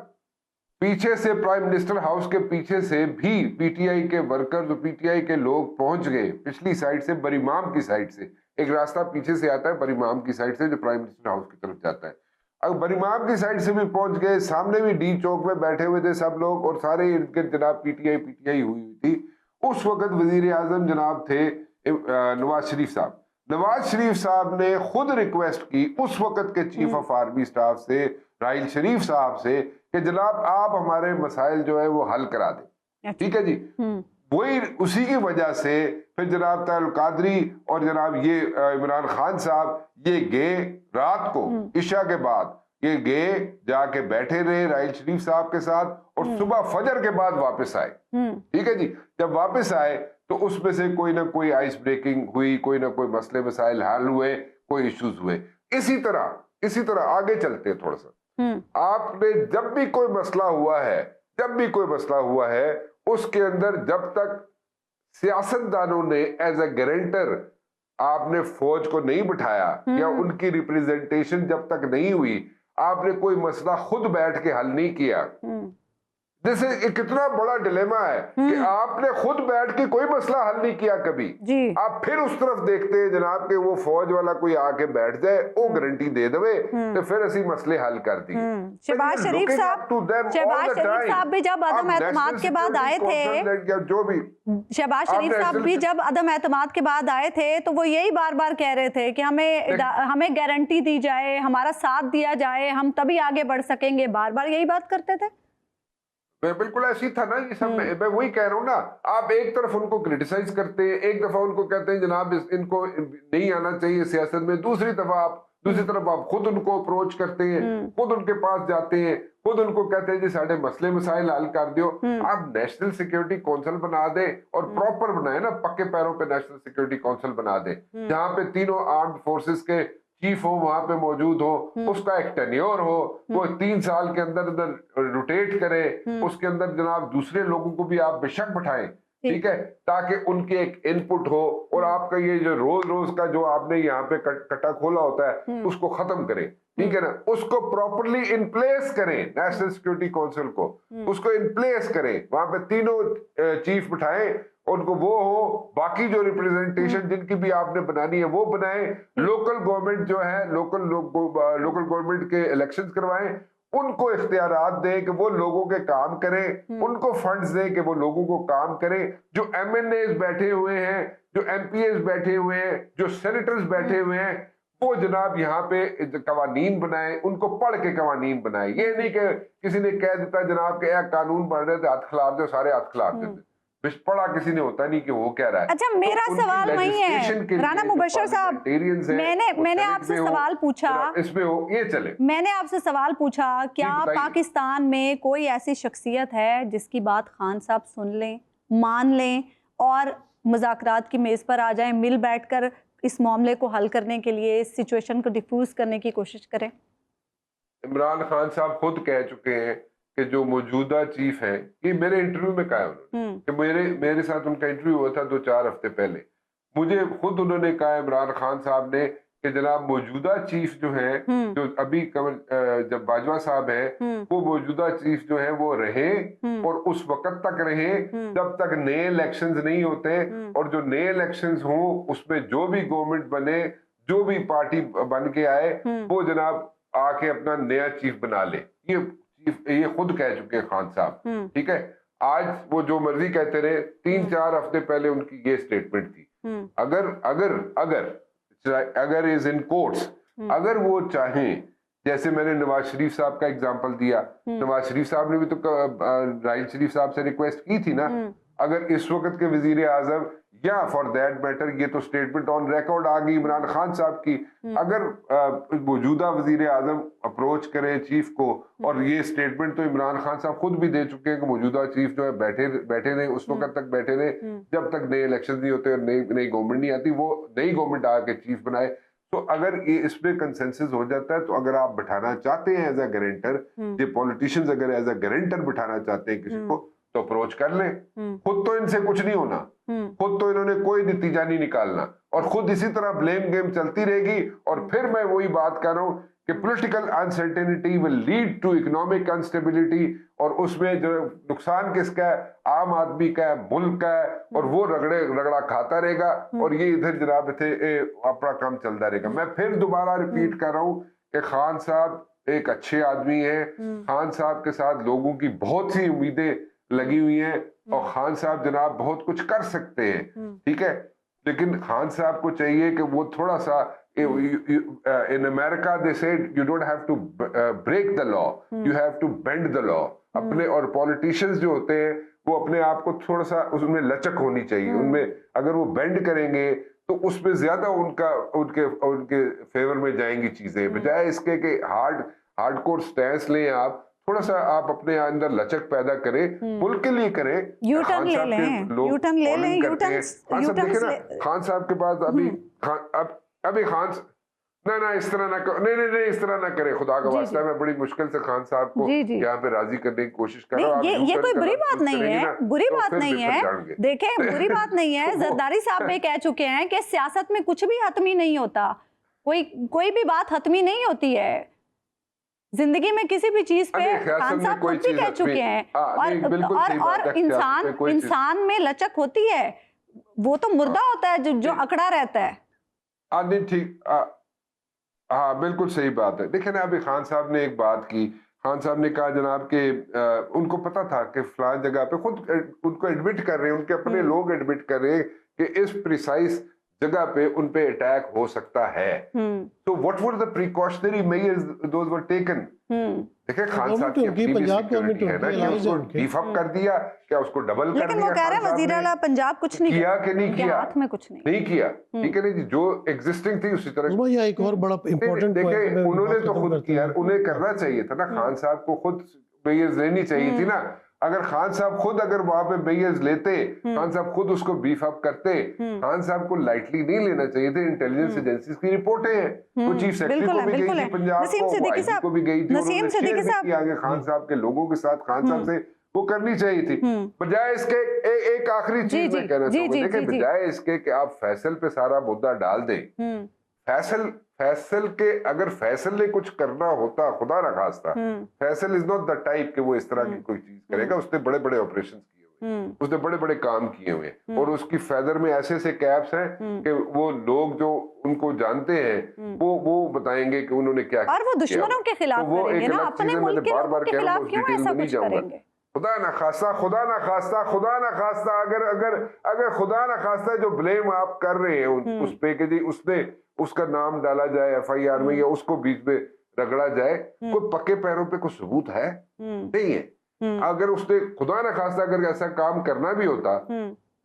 पीछे से प्राइम मिनिस्टर हाउस के पीछे से भी पीटीआई के वर्कर्स और पीटीआई के लोग पहुंच गए, पिछली साइड से, बरीमाम की साइड से एक रास्ता पीछे से आता है, बरीमाम की साइड से जो प्राइम मिनिस्टर हाउस की तरफ जाता है। अब बरीमाम की साइड से भी पहुंच गए, सामने भी डी चौक में बैठे हुए थे सब लोग और सारे इर्द गिर्द जनाब पीटीआई हुई थी। उस वक्त वजीर आजम जनाब थे नवाज शरीफ साहब। नवाज शरीफ साहब ने खुद रिक्वेस्ट की उस वक्त के चीफ ऑफ आर्मी स्टाफ से, राहिल शरीफ साहब से, कि जनाब आप हमारे मसाइल जो है वो हल करा दें, ठीक है जी। वही उसी की वजह से फिर जनाब तारुल कादरी और जनाब ये इमरान खान साहब ये गए रात को इशा के बाद, ये गए जाके बैठे रहे राहिल शरीफ साहब के साथ और सुबह फजर के बाद वापस आए, ठीक है जी। जब वापस आए तो उसमें से कोई ना कोई आइस ब्रेकिंग हुई, कोई ना कोई मसले मसाइल हल हुए, कोई इश्यूज हुए। इसी तरह आगे चलते हैं थोड़ा सा। आपने जब भी कोई मसला हुआ है उसके अंदर जब तक सियासतदानों ने एज ए गारंटर आपने फौज को नहीं बिठाया या उनकी रिप्रेजेंटेशन जब तक नहीं हुई, आपने कोई मसला खुद बैठ के हल नहीं किया। जैसे कितना बड़ा डिलेमा है कि आपने खुद बैठ के कोई मसला हल नहीं किया कभी जी। आप फिर उस तरफ देखते हैं जनाब के वो फौज वाला कोई आके बैठ जाए, वो गारंटी दे दे तो फिर ऐसी मसले हल कर दिए। शहबाज शरीफ साहब भी जब अदम एतमाद के बाद आए थे, जो भी शहबाज शरीफ साहब भी जब अदम एतमाद के बाद आए थे तो वो यही बार बार कह रहे थे कि हमें गारंटी दी जाए, हमारा साथ दिया जाए, हम तभी आगे बढ़ सकेंगे, बार बार यही बात करते थे। बिल्कुल ऐसी था ना, ये सब मैं वही कह रहा हूँ ना। आप एक तरफ उनको क्रिटिसाइज करते हैं, एक दफा उनको कहते हैं जनाब इनको नहीं आना चाहिए सियासत में, दूसरी तरफ आप खुद उनको अप्रोच करते हैं, खुद उनके पास जाते हैं, खुद उनको कहते हैं जी साढ़े मसले मसाइल हल कर दियो। आप नेशनल सिक्योरिटी काउंसिल बना दे और प्रॉपर बनाए ना, पक्के पैरों पे नेशनल सिक्योरिटी काउंसिल बना दे जहाँ पे तीनों आर्म्ड फोर्सेस के चीफ हो वहां पे मौजूद हो, उसका एक टेन्योर हो, वो 3 साल के अंदर रोटेट करे, उसके अंदर जनाब दूसरे लोगों को भी आप बेशक बिठाएं, ठीक है, ताकि उनके एक इनपुट हो और आपका ये जो रोज का जो आपने यहाँ पे कटा खोला होता है उसको खत्म करें, ठीक है ना, उसको प्रॉपरली इन प्लेस करें, नेशनल सिक्योरिटी काउंसिल को उसको इन प्लेस करें, वहां पे तीनों चीफ बिठाएं, उनको वो हो, बाकी जो रिप्रेजेंटेशन जिनकी भी आपने बनानी है वो बनाएं, लोकल गवर्नमेंट जो है लोकल गवर्नमेंट के इलेक्शंस करवाएं, उनको इख्तियारात दें कि वो लोगों के काम करें, उनको फंड्स दें कि वो लोगों को काम करें। जो MNAs बैठे हुए हैं, जो MPAs बैठे हुए हैं, जो सेनेटर्स बैठे हुए हैं, वो जनाब यहाँ पे कवानीन बनाए, उनको पढ़ के कवानीन बनाए। ये नहीं कि किसी ने कह देता जनाब के कानून पढ़ रहे थे हाथ खिलाफ दो, सारे हाथ खिलाफ देते, पढ़ा किसी ने होता नहीं कि वो कह रहा है। अच्छा, मेरा सवाल वही है राना मुबशर साहब, मैंने आपसे सवाल पूछा, इसमें हो ये चले, मैंने आपसे सवाल पूछा क्या पाकिस्तान में कोई ऐसी शख्सियत है जिसकी बात खान साहब सुन लें, मान लें और मुज़ाकरात की मेज पर आ जाएं, मिल बैठकर इस मामले को हल करने के लिए, इस सिचुएशन को डिफ्यूज करने की कोशिश करें? इमरान खान साहब खुद कह चुके हैं कि जो मौजूदा चीफ है, ये मेरे इंटरव्यू में कहा उन्होंने कि मेरे साथ उनका इंटरव्यू हुआ था 2-4 हफ्ते पहले, मुझे खुद उन्होंने कहा इमरान खान साहब ने कि जनाब मौजूदा चीफ जो है, जो अभी जब बाजवा साहब है, वो मौजूदा चीफ जो है वो रहे और उस वक्त तक रहे जब तक नए इलेक्शंस नहीं होते, और जो नए इलेक्शंस हों उसमें जो भी गवर्नमेंट बने, जो भी पार्टी बन के आए, वो जनाब आके अपना नया चीफ बना ले। ये खुद कह चुके हैं खान साहब, ठीक है। आज वो जो मर्जी कहते रहे, 3-4 हफ्ते पहले उनकी ये स्टेटमेंट थी। अगर इज इन कोर्ट्स, अगर वो चाहें, जैसे मैंने नवाज शरीफ साहब का एग्जांपल दिया, नवाज शरीफ साहब ने भी तो राहिल शरीफ साहब से रिक्वेस्ट की थी ना, अगर इस वक्त के वजीर आजम या फॉर दैट मैटर, ये तो स्टेटमेंट ऑन रिकॉर्ड आ गई इमरान खान साहब की, अगर मौजूदा वजीर आजम अप्रोच करें चीफ को, और ये स्टेटमेंट तो इमरान खान साहब खुद भी दे चुके हैं कि मौजूदा चीफ जो है बैठे रहे, उस वक्त तक बैठे रहे जब तक नए इलेक्शन नहीं होते और नई गवर्नमेंट नहीं आती, वो नई गवर्नमेंट आके चीफ बनाए। तो अगर ये इसमें कंसेंसस हो जाता है, तो अगर आप बिठाना चाहते हैं एज अ गारंटर, ये पॉलिटिशियंस अगर एज अ गारंटर बिठाना चाहते हैं किसी को, तो अप्रोच कर लें। खुद तो इनसे कुछ नहीं होना, खुद तो इन्होंने कोई नतीजा नहीं निकालना, और खुद इसी तरह ब्लेम गेम चलती रहेगी। और फिर मैं वही बात कर रहा हूं कि political uncertainty will lead to economic unstability, और उसमें जो नुकसान किसका है, आम आदमी का है, मुल्क का है, और वो रगड़ा खाता रहेगा, और ये इधर जनाब थे अपना काम चलता रहेगा। मैं फिर दोबारा रिपीट कर रहा हूं कि खान साहब एक अच्छे आदमी है, खान साहब के साथ लोगों की बहुत सी उम्मीदें लगी हुई हैं, और खान साहब जनाब बहुत कुछ कर सकते हैं, ठीक है, लेकिन खान साहब को चाहिए कि वो थोड़ा सा, in America they said you don't have to break the law, you have to bend the law. अपने और पॉलिटिशियंस जो होते हैं वो अपने आप को थोड़ा सा उसमें लचक होनी चाहिए, उनमें अगर वो बेंड करेंगे तो उसमें ज्यादा उनके फेवर में जाएंगी चीजें, बजाय इसके कि हार्डकोर स्टैंस लें आप, थोड़ा सा आप अपने अंदर लचक पैदा करें, मुल्क के लिए करें। यू-टर्न खान ले साहब के लें, लोग यू-टर्न ले calling लें, करते हैं। खान साहब देखे ना, खान साहब के पास अभी खान ना इस तरह ना नहीं इस तरह ना करें, खुदा का वास्ता है। मैं बड़ी मुश्किल से खान साहब को यहाँ पे राजी करने की कोशिश कर रहा हूँ। ये कोई बुरी बात नहीं है, बुरी बात नहीं है। देखें, बुरी बात नहीं है। जरदारी साहब भी कह चुके हैं कि सियासत में कुछ भी हतमी नहीं होता, कोई भी बात हतमी नहीं होती है जिंदगी में किसी भी चीज पे। खान साहब खुद भी कह चुके हैं। और इंसान में लचक होती है, वो तो मुर्दा होता है जो अकड़ा रहता है। नहीं ठीक, हाँ बिल्कुल सही बात है। देखिए ना, अभी खान साहब ने एक बात की, खान साहब ने कहा जनाब के उनको पता था कि फलां जगह पे, खुद उनको एडमिट कर रहे हैं, उनके अपने लोग एडमिट कर रहे हैं कि इस प्रिसाइज जगह पे उन पे अटैक हो सकता है। तो what were the precautionary measures those were taken? देखिए खान साहब की पंजाब गवर्नमेंट है ना, कि उसको बीफ अप कर दिया, क्या उसको डबल कर दिया? लेकिन वो कह रहे हैं वजीर आला पंजाब कुछ नहीं किया कि नहीं किया, हाथ में कुछ नहीं किया। ठीक है ना जी, जो एग्जिस्टिंग थी उसी तरह। यह एक और बड़ा इंपॉर्टेंट देखिए उन्होंने तो खुद किया, उन्हें करना चाहिए था ना। खान साहब को खुद मेयर्स लेनी चाहिए थी ना। अगर खान साहब खुद अगर वहां पे मेयर्स लेते, खान साहब खुद उसको बीफ अप करते, खान साहब को लाइटली नहीं लेना चाहिए थे। इंटेलिजेंस एजेंसीज की रिपोर्टें हैं, वो चीफ सेक्रेटरी को भी गई थी पंजाब को, आईजी को भी गई थी, उन्होंने शेयर भी किया आगे खान साहब के लोगों के साथ। खान साहब से वो करनी चाहिए थी। बजाय इसके एक आखिरी चीज मैं कहना चाहूंगा, देखिए बजाय इसके कि आप फैसल पे सारा मुद्दा डाल दें, फैसल के अगर फैसल ने कुछ करना होता, खुदा ना खास्ता, Faisal is not the type कि वो इस तरह की कोई चीज करेगा। उसने बड़े बड़े ऑपरेशन किए हुए, उसने बड़े बड़े काम किए हुए, और उसकी फेदर में ऐसे ऐसे कैप्स हैं कि वो लोग जो उनको जानते हैं वो बताएंगे कि उन्होंने क्या किया। और वो दुश्मनों के खिलाफ करेंगे ना, अपने मुल्क के लोगों के खिलाफ क्यों ऐसा कुछ करेंगे? खुदा ना खास्ता अगर खुदा ना खास्ता जो ब्लेम आप कर रहे हैं उस पे कि जी उसने उसका नाम डाला जाए FIR में, या उसको बीच में रगड़ा जाए, कोई पक्के पैरों पे कोई सबूत है? नहीं है। अगर उसने खुदा ना खास्ता अगर ऐसा काम करना भी होता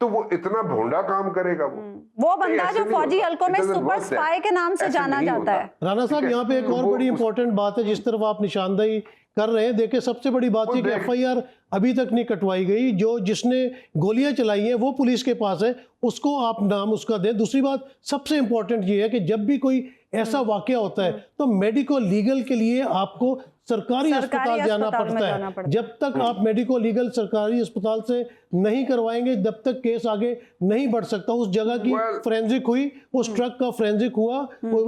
तो वो इतना भोंडा काम करेगा। वो बंदा जो फौजी हल्कों में सुपर स्पाई के नाम से जाना जाता है। राना साहब, यहाँ पे एक और बड़ी इंपॉर्टेंट बात है जिस तरफ आप निशानदेही कर रहे हैं। देखिए सबसे बड़ी बात है कि FIR अभी तक नहीं कटवाई गई। जिसने गोलियां चलाई हैं वो पुलिस के पास है, उसको आप नाम उसका दें। दूसरी बात सबसे इंपॉर्टेंट ये है कि जब भी कोई ऐसा वाकया होता है तो मेडिको लीगल के लिए आपको सरकारी अस्पताल जाना पड़ता है। जब तक आप मेडिको लीगल सरकारी अस्पताल से नहीं करवाएंगे, जब तक केस आगे नहीं बढ़ सकता। उस जगह की फोरेंसिक हुई, उस ट्रक का फोरेंसिक हुआ,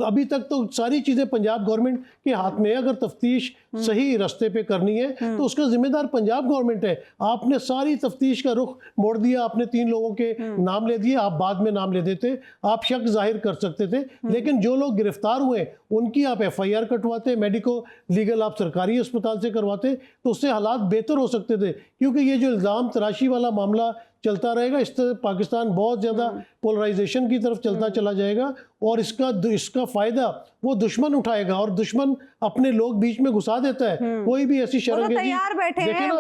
अभी तक तो सारी चीजें पंजाब गवर्नमेंट के हाथ में है। अगर तफ्तीश सही रास्ते पे करनी है तो उसका जिम्मेदार पंजाब गवर्नमेंट है। आपने सारी तफ्तीश का रुख मोड़ दिया, आपने 3 लोगों के नाम ले दिए, आप बाद में नाम ले देते, आप शक जाहिर कर सकते थे। लेकिन जो लोग गिरफ्तार हुए उनकी आप FIR कटवाते, मेडिको लीगल आप सरकारी अस्पताल से करवाते, तो उससे हालात बेहतर हो सकते थे। क्योंकि ये जो इल्ज़ाम तराशी वाला मामला चलता रहेगा, इस तरह पाकिस्तान बहुत ज़्यादा पोलराइजेशन की तरफ चलता चला जाएगा, और इसका फ़ायदा वो दुश्मन उठाएगा, और दुश्मन अपने लोग बीच में घुसा देता है। कोई भी ऐसी शरंगेजी तैयार बैठे हैं।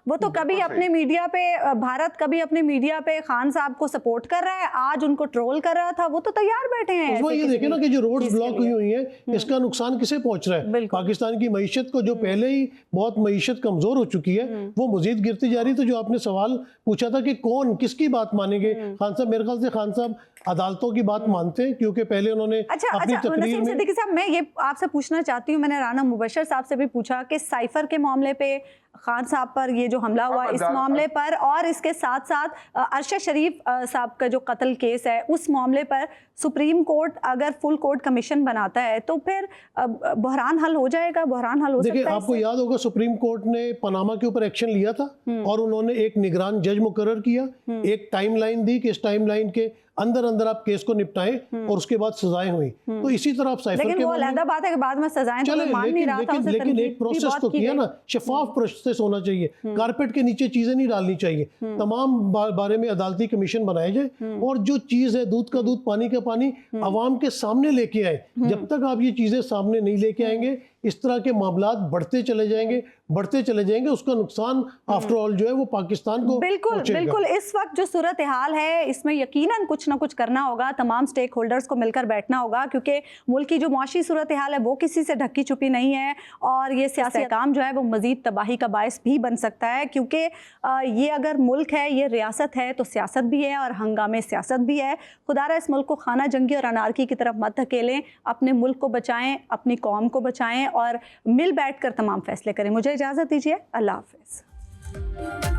वो तो कभी अपने मीडिया पे भारत, कभी अपने मीडिया पे खान साहब को सपोर्ट कर रहा है, आज उनको ट्रोल कर रहा था। वो तो तैयार बैठे हैं। ये देखे ना कि जो रोड्स ब्लॉक हुई है, इसका नुकसान किसे पहुंच रहा है? पाकिस्तान की मईशत को, जो पहले ही बहुत मईशत कमजोर हो चुकी है, वो मजीद गिरती जा रही। तो जो आपने सवाल पूछा था कि कौन किसकी बात मानेंगे, खान साहब, मेरे ख्याल से खान साहब अदालतों की बात मानते हैं, क्योंकि पहले उन्होंने अपनी तकरीर में। सिद्दीकी साहब, मैं ये आपसे पूछना चाहती हूँ, मैंने राना मुबशर साहब से भी पूछा कि साइफर के मामले पे, खान साहब पर ये जो हमला हुआ इस मामले पर, और इसके साथ साथ अरशद शरीफ साहब का जो कत्ल केस है उस मामले पर सुप्रीम कोर्ट अगर फुल कोर्ट कमीशन बनाता है तो फिर बहरान हल हो जाएगा, बहरान हल हो सकता है। देखिए, आपको याद होगा सुप्रीम कोर्ट ने पनामा के ऊपर एक्शन लिया था, और उन्होंने एक निगरान जज मुकर्रर किया, एक टाइमलाइन दी कि इस टाइमलाइन के अंदर अंदर आप केस को निपटाएं, और उसके बाद सजाएं हुई। तो इसी तरह आप साइफर लेकिन वो अलग बात है कि बाद में सजाएं तो मान नहीं रहा था, लेकिन एक प्रोसेस तो किया ना, शफाफ प्रोसेस होना चाहिए, कारपेट के नीचे चीजें नहीं डालनी चाहिए। तमाम बारे में अदालती कमीशन बनाए जाए, और जो चीज है दूध का दूध पानी का पानी, आवाम के सामने लेके आए। जब तक आप ये चीजें सामने नहीं लेके आएंगे, इस तरह के मामलात बढ़ते चले जाएंगे, उसका नुकसान आफ्टर ऑल जो है वो पाकिस्तान को बिल्कुल पहुंचेगा। बिल्कुल। इस वक्त जो सूरत हाल है इसमें यकीनन कुछ ना कुछ करना होगा, तमाम स्टेक होल्डर्स को मिलकर बैठना होगा, क्योंकि मुल्क की जो मुआशी सूरत हाल है वो किसी से ढकी छुपी नहीं है और ये सियासी काम जो है वो मजीद तबाही का बायस भी बन सकता है, क्योंकि ये अगर मुल्क है, ये रियासत है, तो सियासत भी है और हंगामे सियासत भी है। खुदारा इस मुल्क को खाना जंगी और अनारकी की तरफ मत धकेलें, अपने मुल्क को बचाएं, अपनी कौम को बचाएं और मिल बैठकर तमाम फैसले करें। मुझे इजाज़त दीजिए, अल्लाह हाफ़िज़।